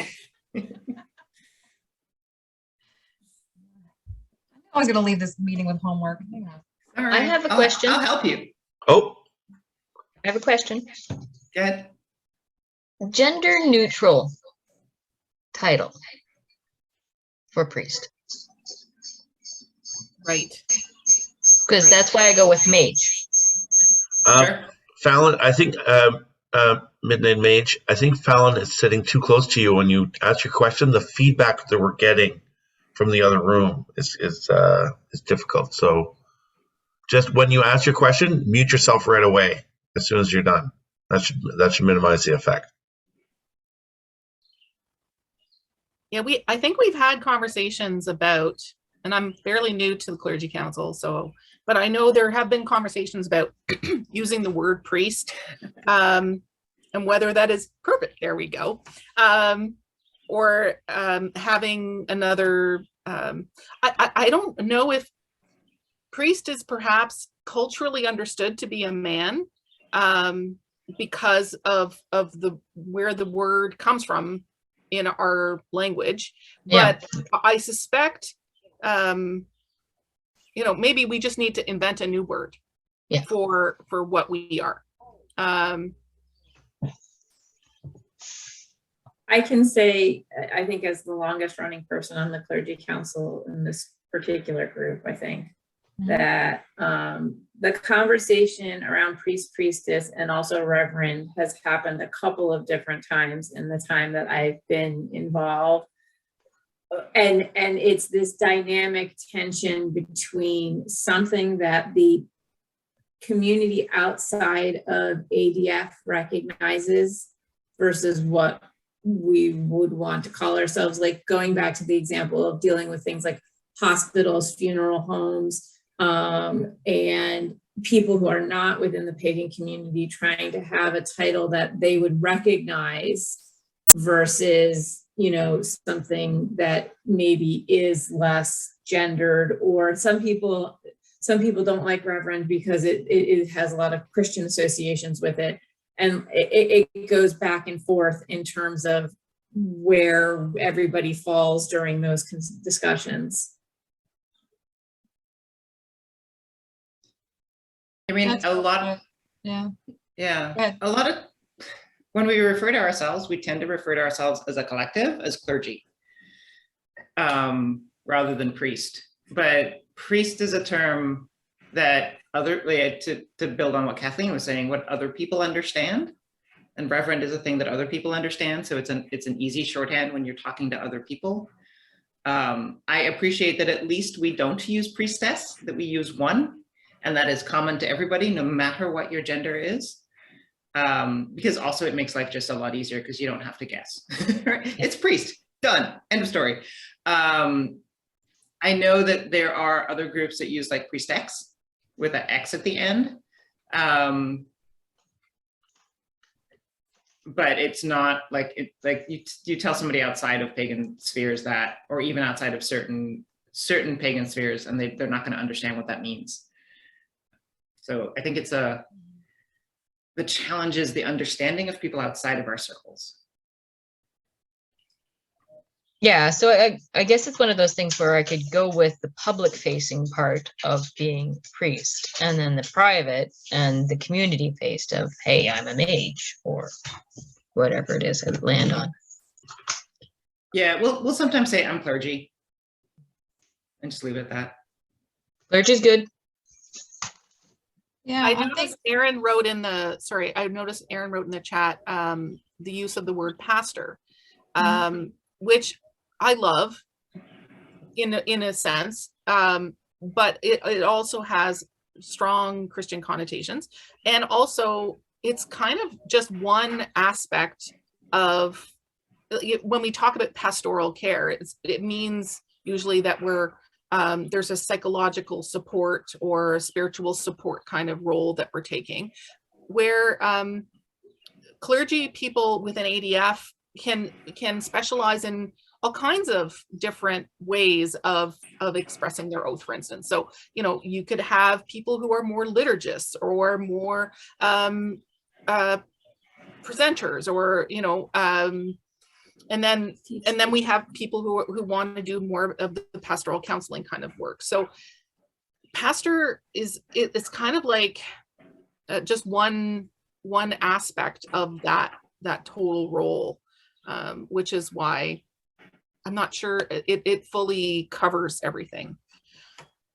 I was going to leave this meeting with homework. Hang on. All right. I have a question. I'll help you. Oh, I have a question. Good. Gender neutral title for priest. Right. Because that's why I go with mage. Sure. Fallon, I think Midnight Mage, I think Fallon is sitting too close to you when you ask your question. The feedback that we're getting from the other room is difficult. So just when you ask your question, mute yourself right away as soon as you're done. That should minimize the effect. Yeah, I think we've had conversations about, and I'm fairly new to the clergy council, but I know there have been conversations about using the word priest, and whether that is perfect. There we go. Or having another. I don't know if priest is perhaps culturally understood to be a man, because of where the word comes from in our language. But yeah. I suspect, maybe we just need to invent a new word for what we are. I can say, I think as the longest running person on the clergy council in this particular group, I think that the conversation around priest, priestess, and also reverend has happened a couple of different times in the time that I've been involved. And it's this dynamic tension between something that the community outside of ADF recognizes versus what we would want to call ourselves, like going back to the example of dealing with things like hospitals, funeral homes, and people who are not within the pagan community trying to have a title that they would recognize versus, something that maybe is less gendered, or some people don't like reverend because it has a lot of Christian associations with it. And it goes back and forth in terms of where everybody falls during those discussions. I mean, That's a lot of, yeah. A lot of, when we refer to ourselves, we tend to refer to ourselves as a collective, as clergy, rather than priest. But priest is a term that to build on what Kathleen was saying, what other people understand, and reverend is a thing that other people understand. So it's an easy shorthand when you're talking to other people. I appreciate that at least we don't use priestess, that we use one, and that is common to everybody, no matter what your gender is. Because also it makes life just a lot easier because you don't have to guess. It's priest, done, end of story. I know that there are other groups that use like priestess, with an X at the end. But it's not like you tell somebody outside of pagan spheres that, or even outside of certain pagan spheres, and they're not going to understand what that means. So I think it's the challenge is the understanding of people outside of our circles. Yeah, so I guess it's one of those things where I could go with the public facing part of being priest, and then the private and the community based of, hey, I'm a mage, or whatever it is I land on. Yeah, we'll sometimes say I'm clergy and just leave it at that. Clergy's good. Yeah, I I think noticed Aaron wrote in the, sorry, I noticed Aaron wrote in the chat the use of the word pastor, which I love in a sense, but it also has strong Christian connotations. And also it's kind of just one aspect of, when we talk about pastoral care, it means usually that there's a psychological support or a spiritual support kind of role that we're taking, where clergy people within ADF can specialize in all kinds of different ways of expressing their oath, for instance. So, you could have people who are more liturgists or more presenters, or, and then we have people who want to do more of the pastoral counseling kind of work. So pastor it's kind of like just one aspect of that total role, which is why I'm not sure it fully covers everything.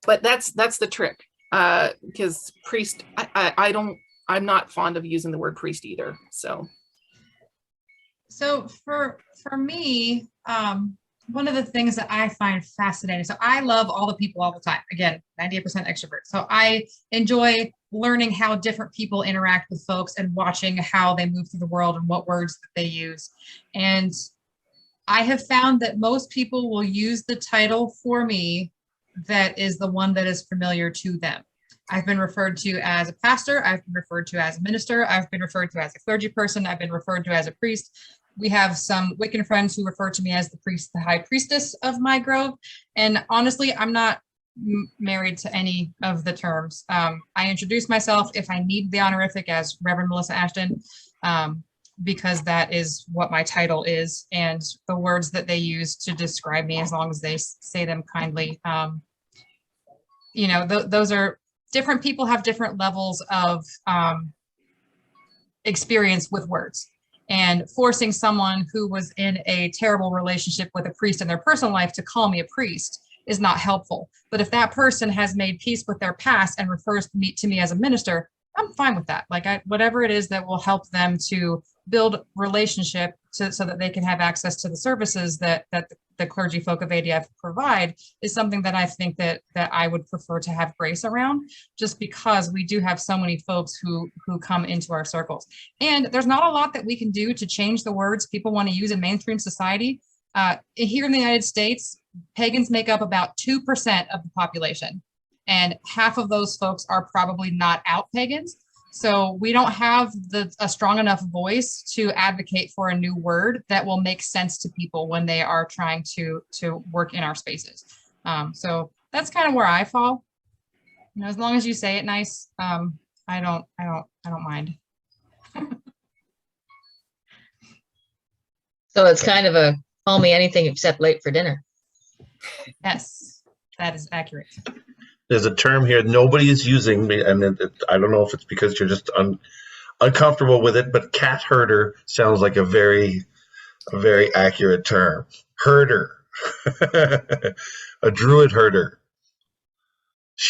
But that's the trick, because priest, I'm not fond of using the word priest either. So for me, one of the things that I find fascinating, so I love all the people all the time. Again, 98% extrovert. So I enjoy learning how different people interact with folks and watching how they move through the world and what words that they use. And I have found that most people will use the title for me that is the one that is familiar to them. I've been referred to as a pastor. I've been referred to as a minister. I've been referred to as a clergy person. I've been referred to as a priest. We have some Wiccan friends who refer to me as the priest, the high priestess of my grove. And honestly, I'm not married to any of the terms. I introduce myself if I need the honorific as Reverend Missy Ashton, because that is what my title is, and the words that they use to describe me, as long as they say them kindly. Those are different people have different levels of experience with words, and forcing someone who was in a terrible relationship with a priest in their personal life to call me a priest is not helpful. But if that person has made peace with their past and refers to me as a minister, I'm fine with that. Whatever it is that will help them to build relationship so that they can have access to the services that the clergy folk of ADF provide is something that I think that I would prefer to have grace around, just because we do have so many folks who come into our circles. And there's not a lot that we can do to change the words people want to use in mainstream society. Here in the United States, pagans make up about 2% of the population, and half of those folks are probably not out pagans. So we don't have a strong enough voice to advocate for a new word that will make sense to people when they are trying to work in our spaces. So that's kind of where I fall. As long as you say it nice, I don't mind. So it's kind of a call me anything except late for dinner. Yes, that is accurate. There's a term here nobody is using, and I don't know if it's because you're just uncomfortable with it, but cat herder sounds like a very accurate term. Herder, a druid herder.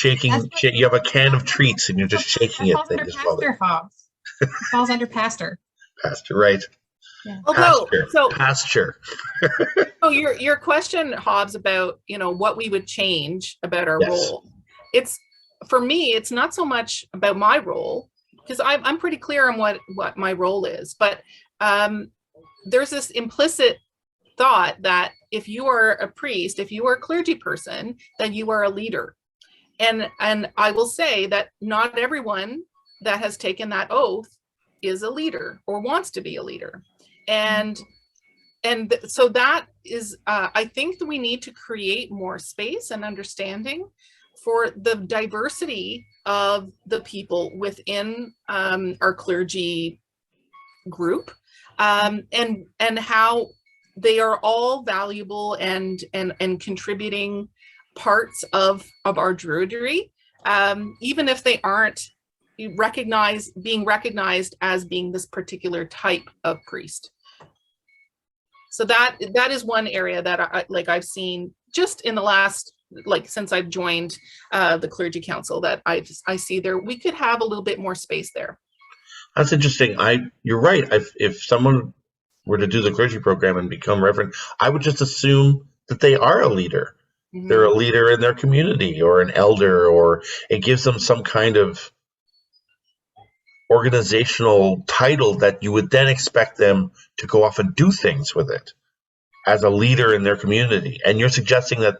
You have a can of treats and you're just shaking it. That falls under pastor, Hobbes. It falls under pastor. Pastor, right? Yeah. Pasture. So your question, Hobbes, about what we would change about our role. It's, for me, it's not so much about my role, because I'm pretty clear on what my role is, but there's this implicit thought that if you are a priest, if you are a clergy person, then you are a leader. And I will say that not everyone that has taken that oath is a leader or wants to be a leader. And so that is, I think that we need to create more space and understanding for the diversity of the people within our clergy group, and how they are all valuable and contributing parts of our Druidry, even if they aren't being recognized as being this particular type of priest. So that is one area that I've seen just in the last, since I've joined the clergy council, that I see there, we could have a little bit more space there. That's interesting. You're right. If someone were to do the clergy program and become reverend, I would just assume that they are a leader. Mm-hmm. They're a leader in their community, or an elder, or it gives them some kind of organizational title that you would then expect them to go off and do things with it as a leader in their community. And you're suggesting that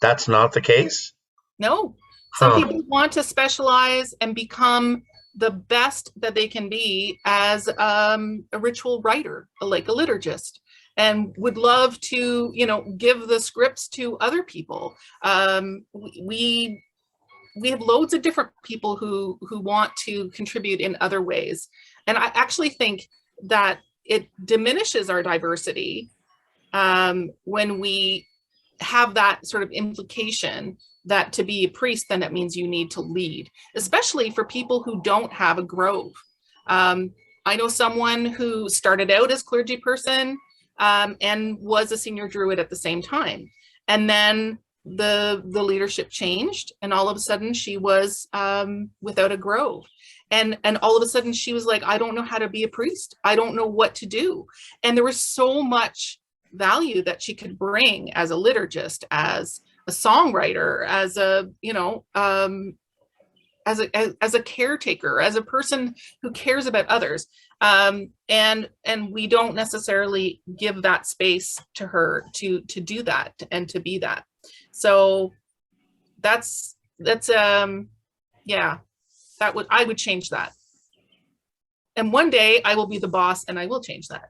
that's not the case? No. Some people want to specialize and become the best that they can be as a ritual writer, like a liturgist, and would love to, give the scripts to other people. We have loads of different people who want to contribute in other ways. And I actually think that it diminishes our diversity when we have that sort of implication that to be a priest, then it means you need to lead, especially for people who don't have a grove. I know someone who started out as clergy person and was a senior druid at the same time. And then the leadership changed, and all of a sudden she was without a grove. And all of a sudden she was like, I don't know how to be a priest. I don't know what to do. And there was so much value that she could bring as a liturgist, as a songwriter, as a, as a caretaker, as a person who cares about others. And we don't necessarily give that space to her to do that and to be that. So that's yeah, I would change that. And one day I will be the boss and I will change that.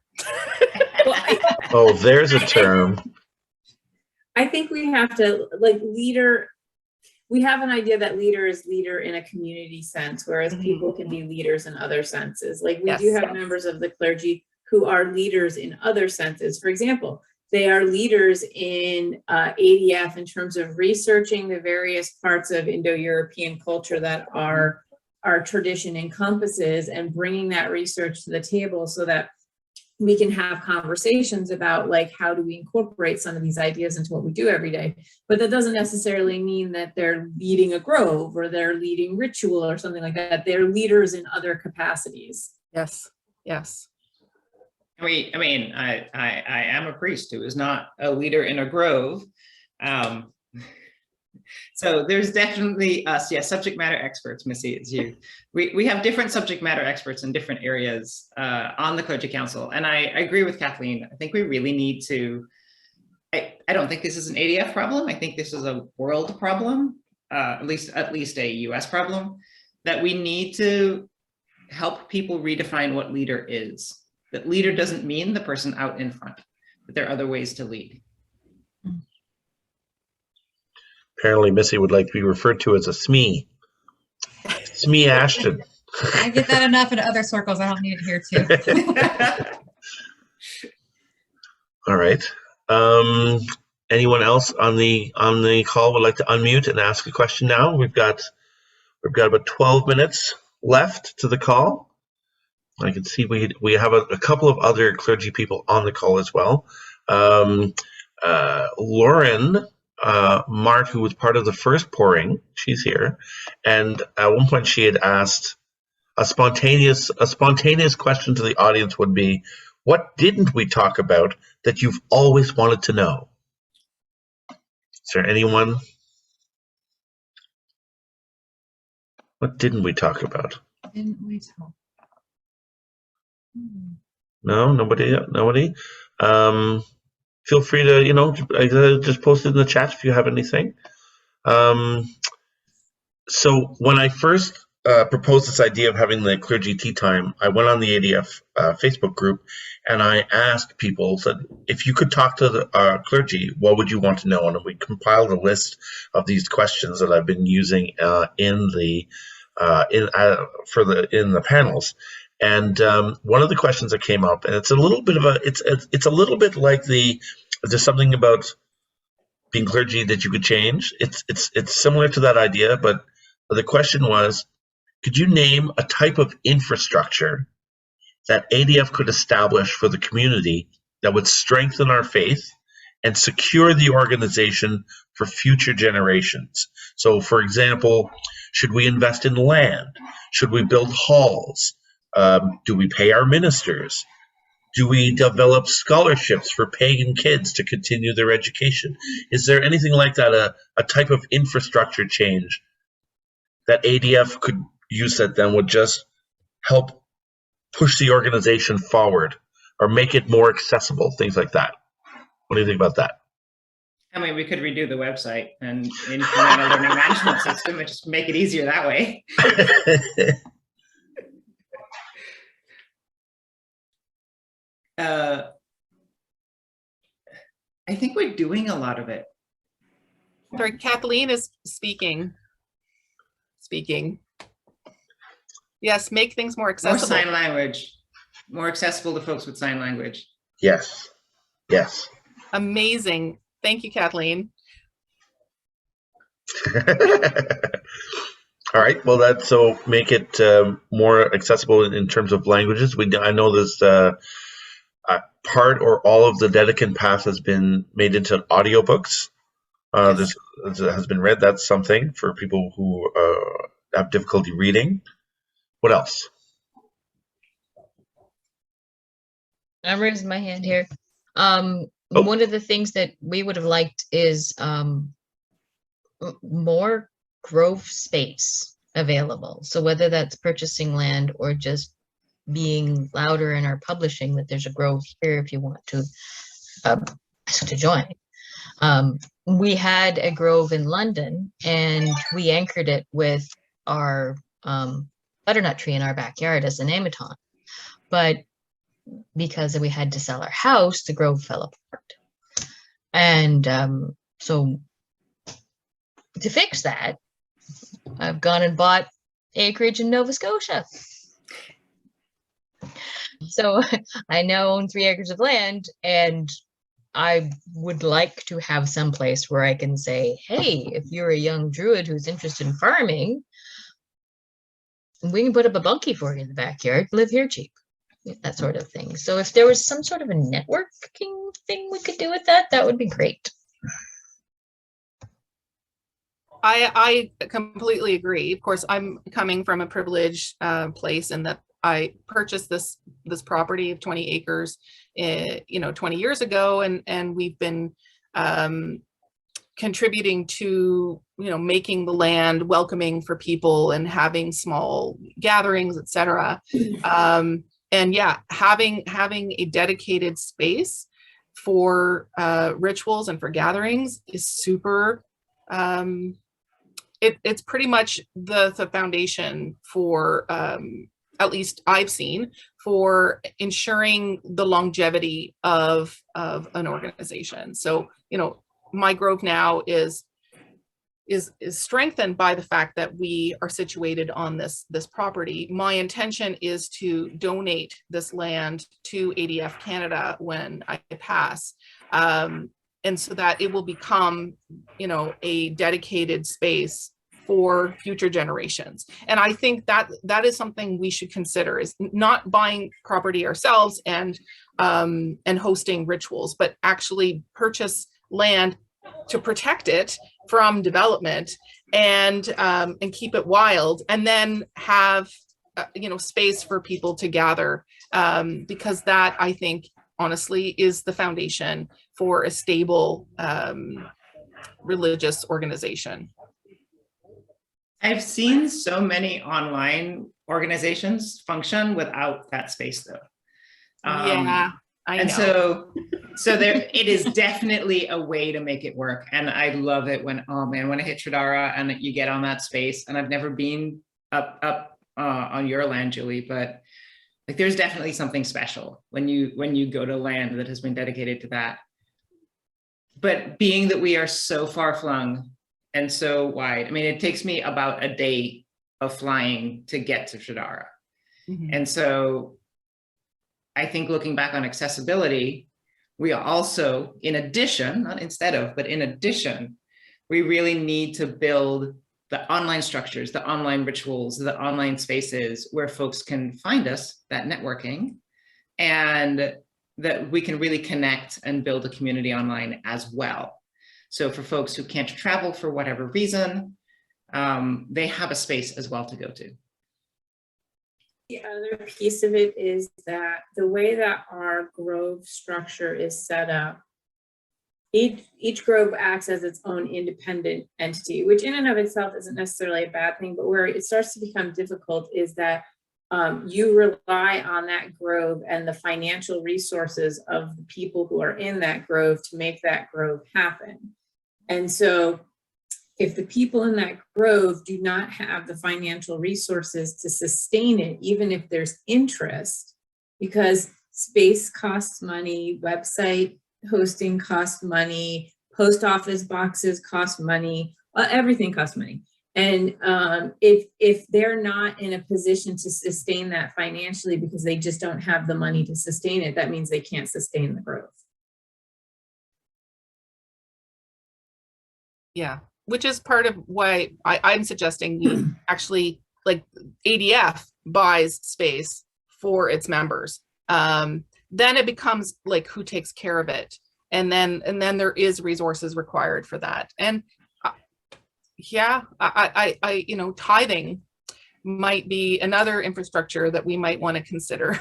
Oh, there's a term. I think we have to, leader, we have an idea that leader is leader in a community sense, whereas people can be leaders in other senses. We do have members of the clergy who are leaders in other senses. For example, they are leaders in ADF in terms of researching the various parts of Indo-European culture that our tradition encompasses, and bringing that research to the table so that we can have conversations about how do we incorporate some of these ideas into what we do every day. But that doesn't necessarily mean that they're leading a grove or they're leading ritual or something like that. They're leaders in other capacities. Yes, yes. I am a priest who is not a leader in a grove. So there's definitely us, subject matter experts. Missy, it's you. We have different subject matter experts in different areas on the clergy council. And I agree with Kathleen. I think we really need to, I don't think this is an ADF problem. I think this is a world problem, at least a US problem, that we need to help people redefine what leader is. That leader doesn't mean the person out in front, but there are other ways to lead. Apparently Missy would like to be referred to as a SME. Missy Ashton. I get that enough in other circles. I don't need it here too. All right. Anyone else on the call would like to unmute and ask a question now? We've got about 12 minutes left to the call. I can see we have a couple of other clergy people on the call as well. Lauren Mart, who was part of the first pouring, she's here, and at one point she had asked a spontaneous question to the audience would be, what didn't we talk about that you've always wanted to know? Is there anyone? What didn't we talk about? Didn't we talk? No, nobody. Feel free to, just post it in the chat if you have anything. So when I first proposed this idea of having the clergy tea time, I went on the ADF Facebook group and I asked people, said, if you could talk to the clergy, what would you want to know? And we compiled a list of these questions that I've been using in the panels. And one of the questions that came up, and it's a little bit of it's a little bit like there's something about being clergy that you could change. It's similar to that idea, but the question was, could you name a type of infrastructure that ADF could establish for the community that would strengthen our faith and secure the organization for future generations? So, for example, should we invest in land? Should we build halls? Do we pay our ministers? Do we develop scholarships for pagan kids to continue their education? Is there anything like that, a type of infrastructure change that ADF could use that then would just help push the organization forward or make it more accessible, things like that? What do you think about that? I mean, we could redo the website and implement a learning management system and just make it easier that way. I think we're doing a lot of it. Sorry, Kathleen is speaking. Yes, make things more More accessible. sign language, more accessible to folks with sign language. Yes. Amazing. Thank you, Kathleen. All right. Well, so make it more accessible in terms of languages. I know there's part or all of the Dedekind Path has been made into audiobooks. Yes. This has been read. That's something for people who have difficulty reading. What else? I'm raising my hand here. One of the things that we would have liked is more grove space available. So whether that's purchasing land or just being louder in our publishing that there's a grove here if you want to join. We had a grove in London and we anchored it with our butternut tree in our backyard as an nematon. But because we had to sell our house, the grove fell apart. And so to fix that, I've gone and bought acreage in Nova Scotia. So I now own 3 acres of land, and I would like to have some place where I can say, hey, if you're a young druid who's interested in farming, we can put up a bunkie for you in the backyard, live here cheap, that sort of thing. So if there was some sort of a networking thing we could do with that, that would be great. I completely agree. Of course, I'm coming from a privileged place in that I purchased this property of 20 acres, 20 years ago, and we've been contributing to, making the land welcoming for people and having small gatherings, etc. And yeah, having a dedicated space for rituals and for gatherings is super. It's pretty much the foundation for, at least I've seen, for ensuring the longevity of an organization. So, my grove now is strengthened by the fact that we are situated on this property. My intention is to donate this land to ADF Canada when I pass. And so that it will become, a dedicated space for future generations. And I think that is something we should consider, is not buying property ourselves and hosting rituals, but actually purchase land to protect it from development and keep it wild, and then have space for people to gather, because that, I think, honestly, is the foundation for a stable religious organization. I've seen so many online organizations function without that space, though. Yeah. I And know. so there, it is definitely a way to make it work. And I love it when, oh man, when I hit Tradara and you get on that space, and I've never been up on your land, Julie, but like there's definitely something special when you go to land that has been dedicated to that. But being that we are so far flung and so wide, I mean, it takes me about a day of flying to get to Tradara. Mhm. And so I think looking back on accessibility, we also, in addition, not instead of, but in addition, we really need to build the online structures, the online rituals, the online spaces where folks can find us, that networking, and that we can really connect and build a community online as well. So for folks who can't travel for whatever reason, they have a space as well to go to. The other piece of it is that the way that our grove structure is set up, each grove acts as its own independent entity, which in and of itself isn't necessarily a bad thing, but where it starts to become difficult is that you rely on that grove and the financial resources of the people who are in that grove to make that grove happen. And so if the people in that grove do not have the financial resources to sustain it, even if there's interest, because space costs money, website hosting costs money, post office boxes cost money, everything costs money. And if they're not in a position to sustain that financially because they just don't have the money to sustain it, that means they can't sustain the growth. Yeah, which is part of why I'm suggesting we actually, like, ADF buys space for its members. Then it becomes like, who takes care of it? And then there is resources required for that. And yeah, I you know, tithing might be another infrastructure that we might want to consider.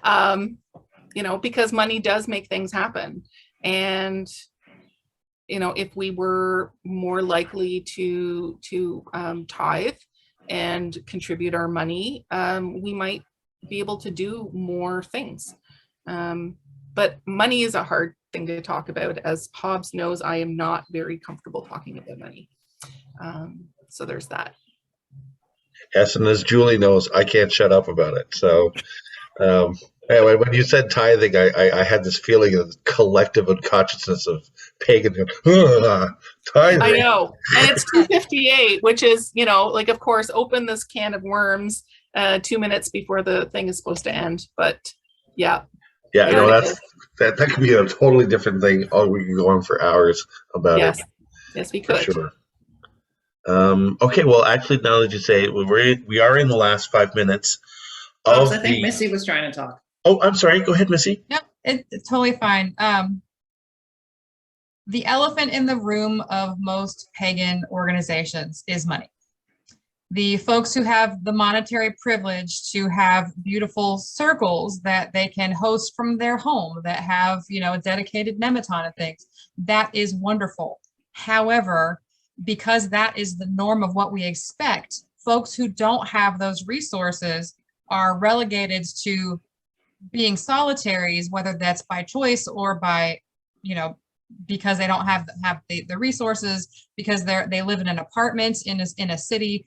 You know, because money does make things happen. And you know, if we were more likely to tithe and contribute our money, we might be able to do more things. But money is a hard thing to talk about. As Hobbes knows, I am not very comfortable talking about money. So there's that. Yes, and as Julie knows, I can't shut up about it. So anyway, when you said tithing, I had this feeling of collective unconsciousness of pagan tithing. I know, and it's 2:58, which is, you know, like, of course, open this can of worms 2 minutes before the thing is supposed to end. But yeah. Yeah, you know, that could be a totally different thing. Oh, we could go on for hours about it. Yes, we For could. sure. Okay, well, actually, now that you say it, we are in the last 5 minutes of I think Missy was trying to talk. Oh, I'm sorry. Go ahead, Missy. No, it's totally fine. The elephant in the room of most pagan organizations is money. The folks who have the monetary privilege to have beautiful circles that they can host from their home, that have, you know, a dedicated nematon and things, that is wonderful. However, because that is the norm of what we expect, folks who don't have those resources are relegated to being solitaries, whether that's by choice or by, you know, because they don't have the resources, because they live in an apartment in a city.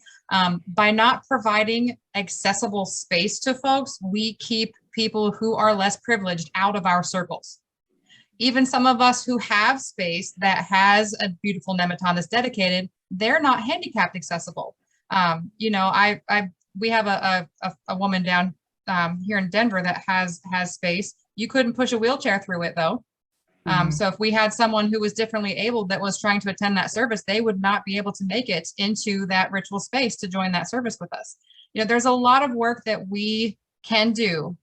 By not providing accessible space to folks, we keep people who are less privileged out of our circles. Even some of us who have space that has a beautiful nematon that's dedicated, they're not handicapped accessible. You know, we have a woman down here in Denver that has space. You couldn't push a wheelchair through it though. So if we had someone who was differently abled that was trying to attend that service, they would not be able to make it into that ritual space to join that service with us. You know, there's a lot of work that we can do,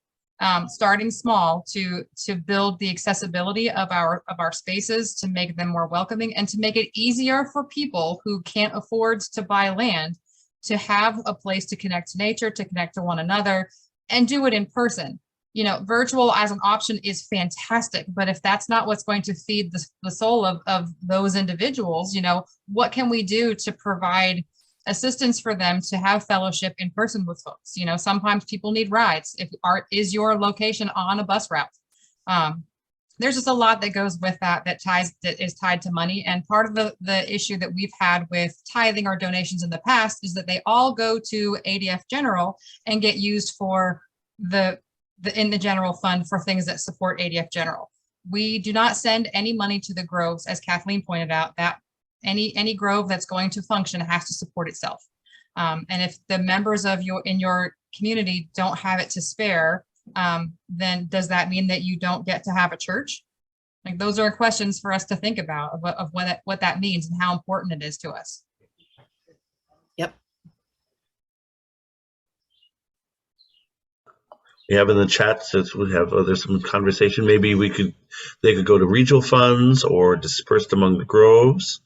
starting small, to build the accessibility of our spaces, to make them more welcoming, and to make it easier for people who can't afford to buy land to have a place to connect to nature, to connect to one another, and do it in person. You know, virtual as an option is fantastic, but if that's not what's going to feed the soul of those individuals, you know, what can we do to provide assistance for them to have fellowship in person with folks? You know, sometimes people need rides. If art is your location on a bus route, There's just a lot that goes with that is tied to money. And part of the issue that we've had with tithing or donations in the past is that they all go to ADF General and get used for in the general fund for things that support ADF General. We do not send any money to the groves, as Kathleen pointed out, that any grove that's going to function has to support itself. And if the members of in your community don't have it to spare, then does that mean that you don't get to have a church? Like, those are questions for us to think about of what that means and how important it is to us. Yep. We have in the chat, since we have there's some conversation, maybe they could go to regional funds or dispersed among the groves.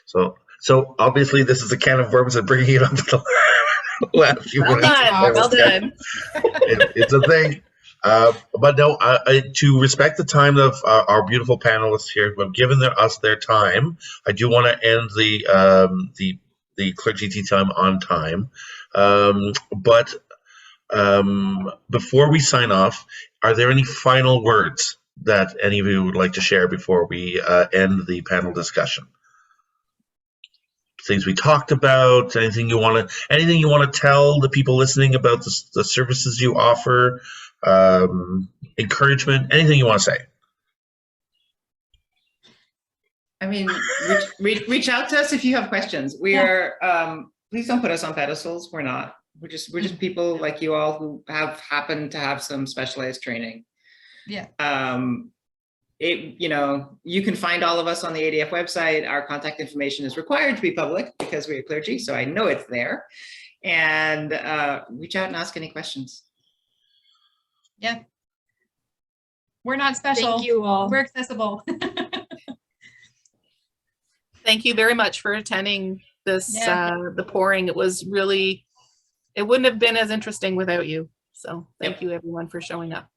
So obviously this is a can of worms and bringing it up to the last few Well minutes. done. Well done. It's a thing. But no, to respect the time of our beautiful panelists here who have given us their time, I do want to end the clergy tea time on time. But before we sign off, are there any final words that any of you would like to share before we end the panel discussion? Things we talked about, anything you want to tell the people listening about the services you offer, encouragement, anything you want to say? I mean, reach out to us if you have questions. We are, please don't put us on pedestals. We're not. We're just people like you all who have happened to have some specialized training. Yeah. You can find all of us on the ADF website. Our contact information is required to be public because we are clergy, so I know it's there. And reach out and ask any questions. Yeah. We're not special. Thank you all. We're accessible. Thank you very much for attending this, Yeah. the pouring. It was really, it wouldn't have been as interesting without you. So thank you everyone for showing up.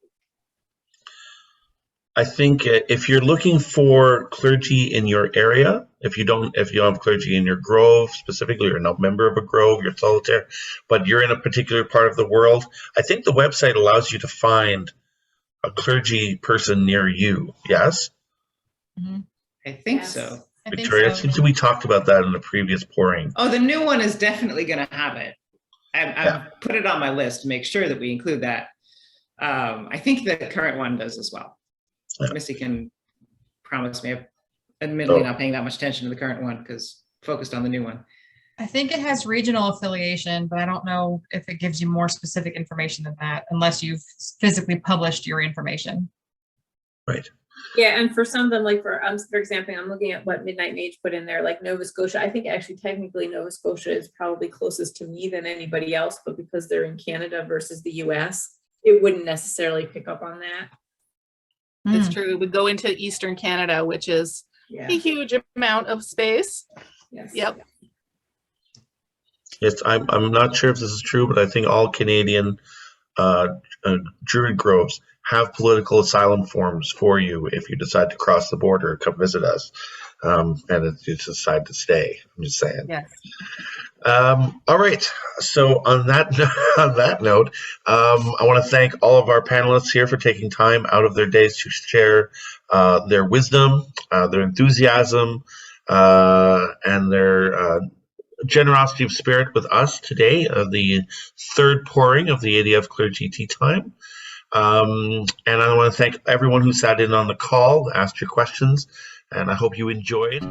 I think if you're looking for clergy in your area, if you don't have clergy in your grove specifically, you're not a member of a grove, you're solitary, but you're in a particular part of the world, I think the website allows you to find a clergy person near you. Yes? Mm-hmm. I think Yes. so. Victoria, it seems we talked about that in the previous pouring. Oh, the new one is definitely going to have it. I've put it on my list to make sure that we include that. I think the current one does as well. Yeah. Missy can promise me. I'm admittedly not paying that much attention to the current one because focused on the new one. I think it has regional affiliation, but I don't know if it gives you more specific information than that, unless you've physically published your information. Right. Yeah, and for some of them, like for example, I'm looking at what Midnight Mage put in there, like Nova Scotia. I think actually technically Nova Scotia is probably closest to me than anybody else, but because they're in Canada versus the US, it wouldn't necessarily pick up on that. It's true. It would go into Eastern Canada, which is a huge amount of space. Yes. Yep. Yes, I'm not sure if this is true, but I think all Canadian Druid groves have political asylum forms for you if you decide to cross the border, come visit us, and if you decide to stay. I'm just saying. Yes. All right. So on that note, I want to thank all of our panelists here for taking time out of their days to share their wisdom, their enthusiasm, and their generosity of spirit with us today, the third pouring of the ADF Clergy Tea Time. And I want to thank everyone who sat in on the call, asked your questions, and I hope you enjoyed.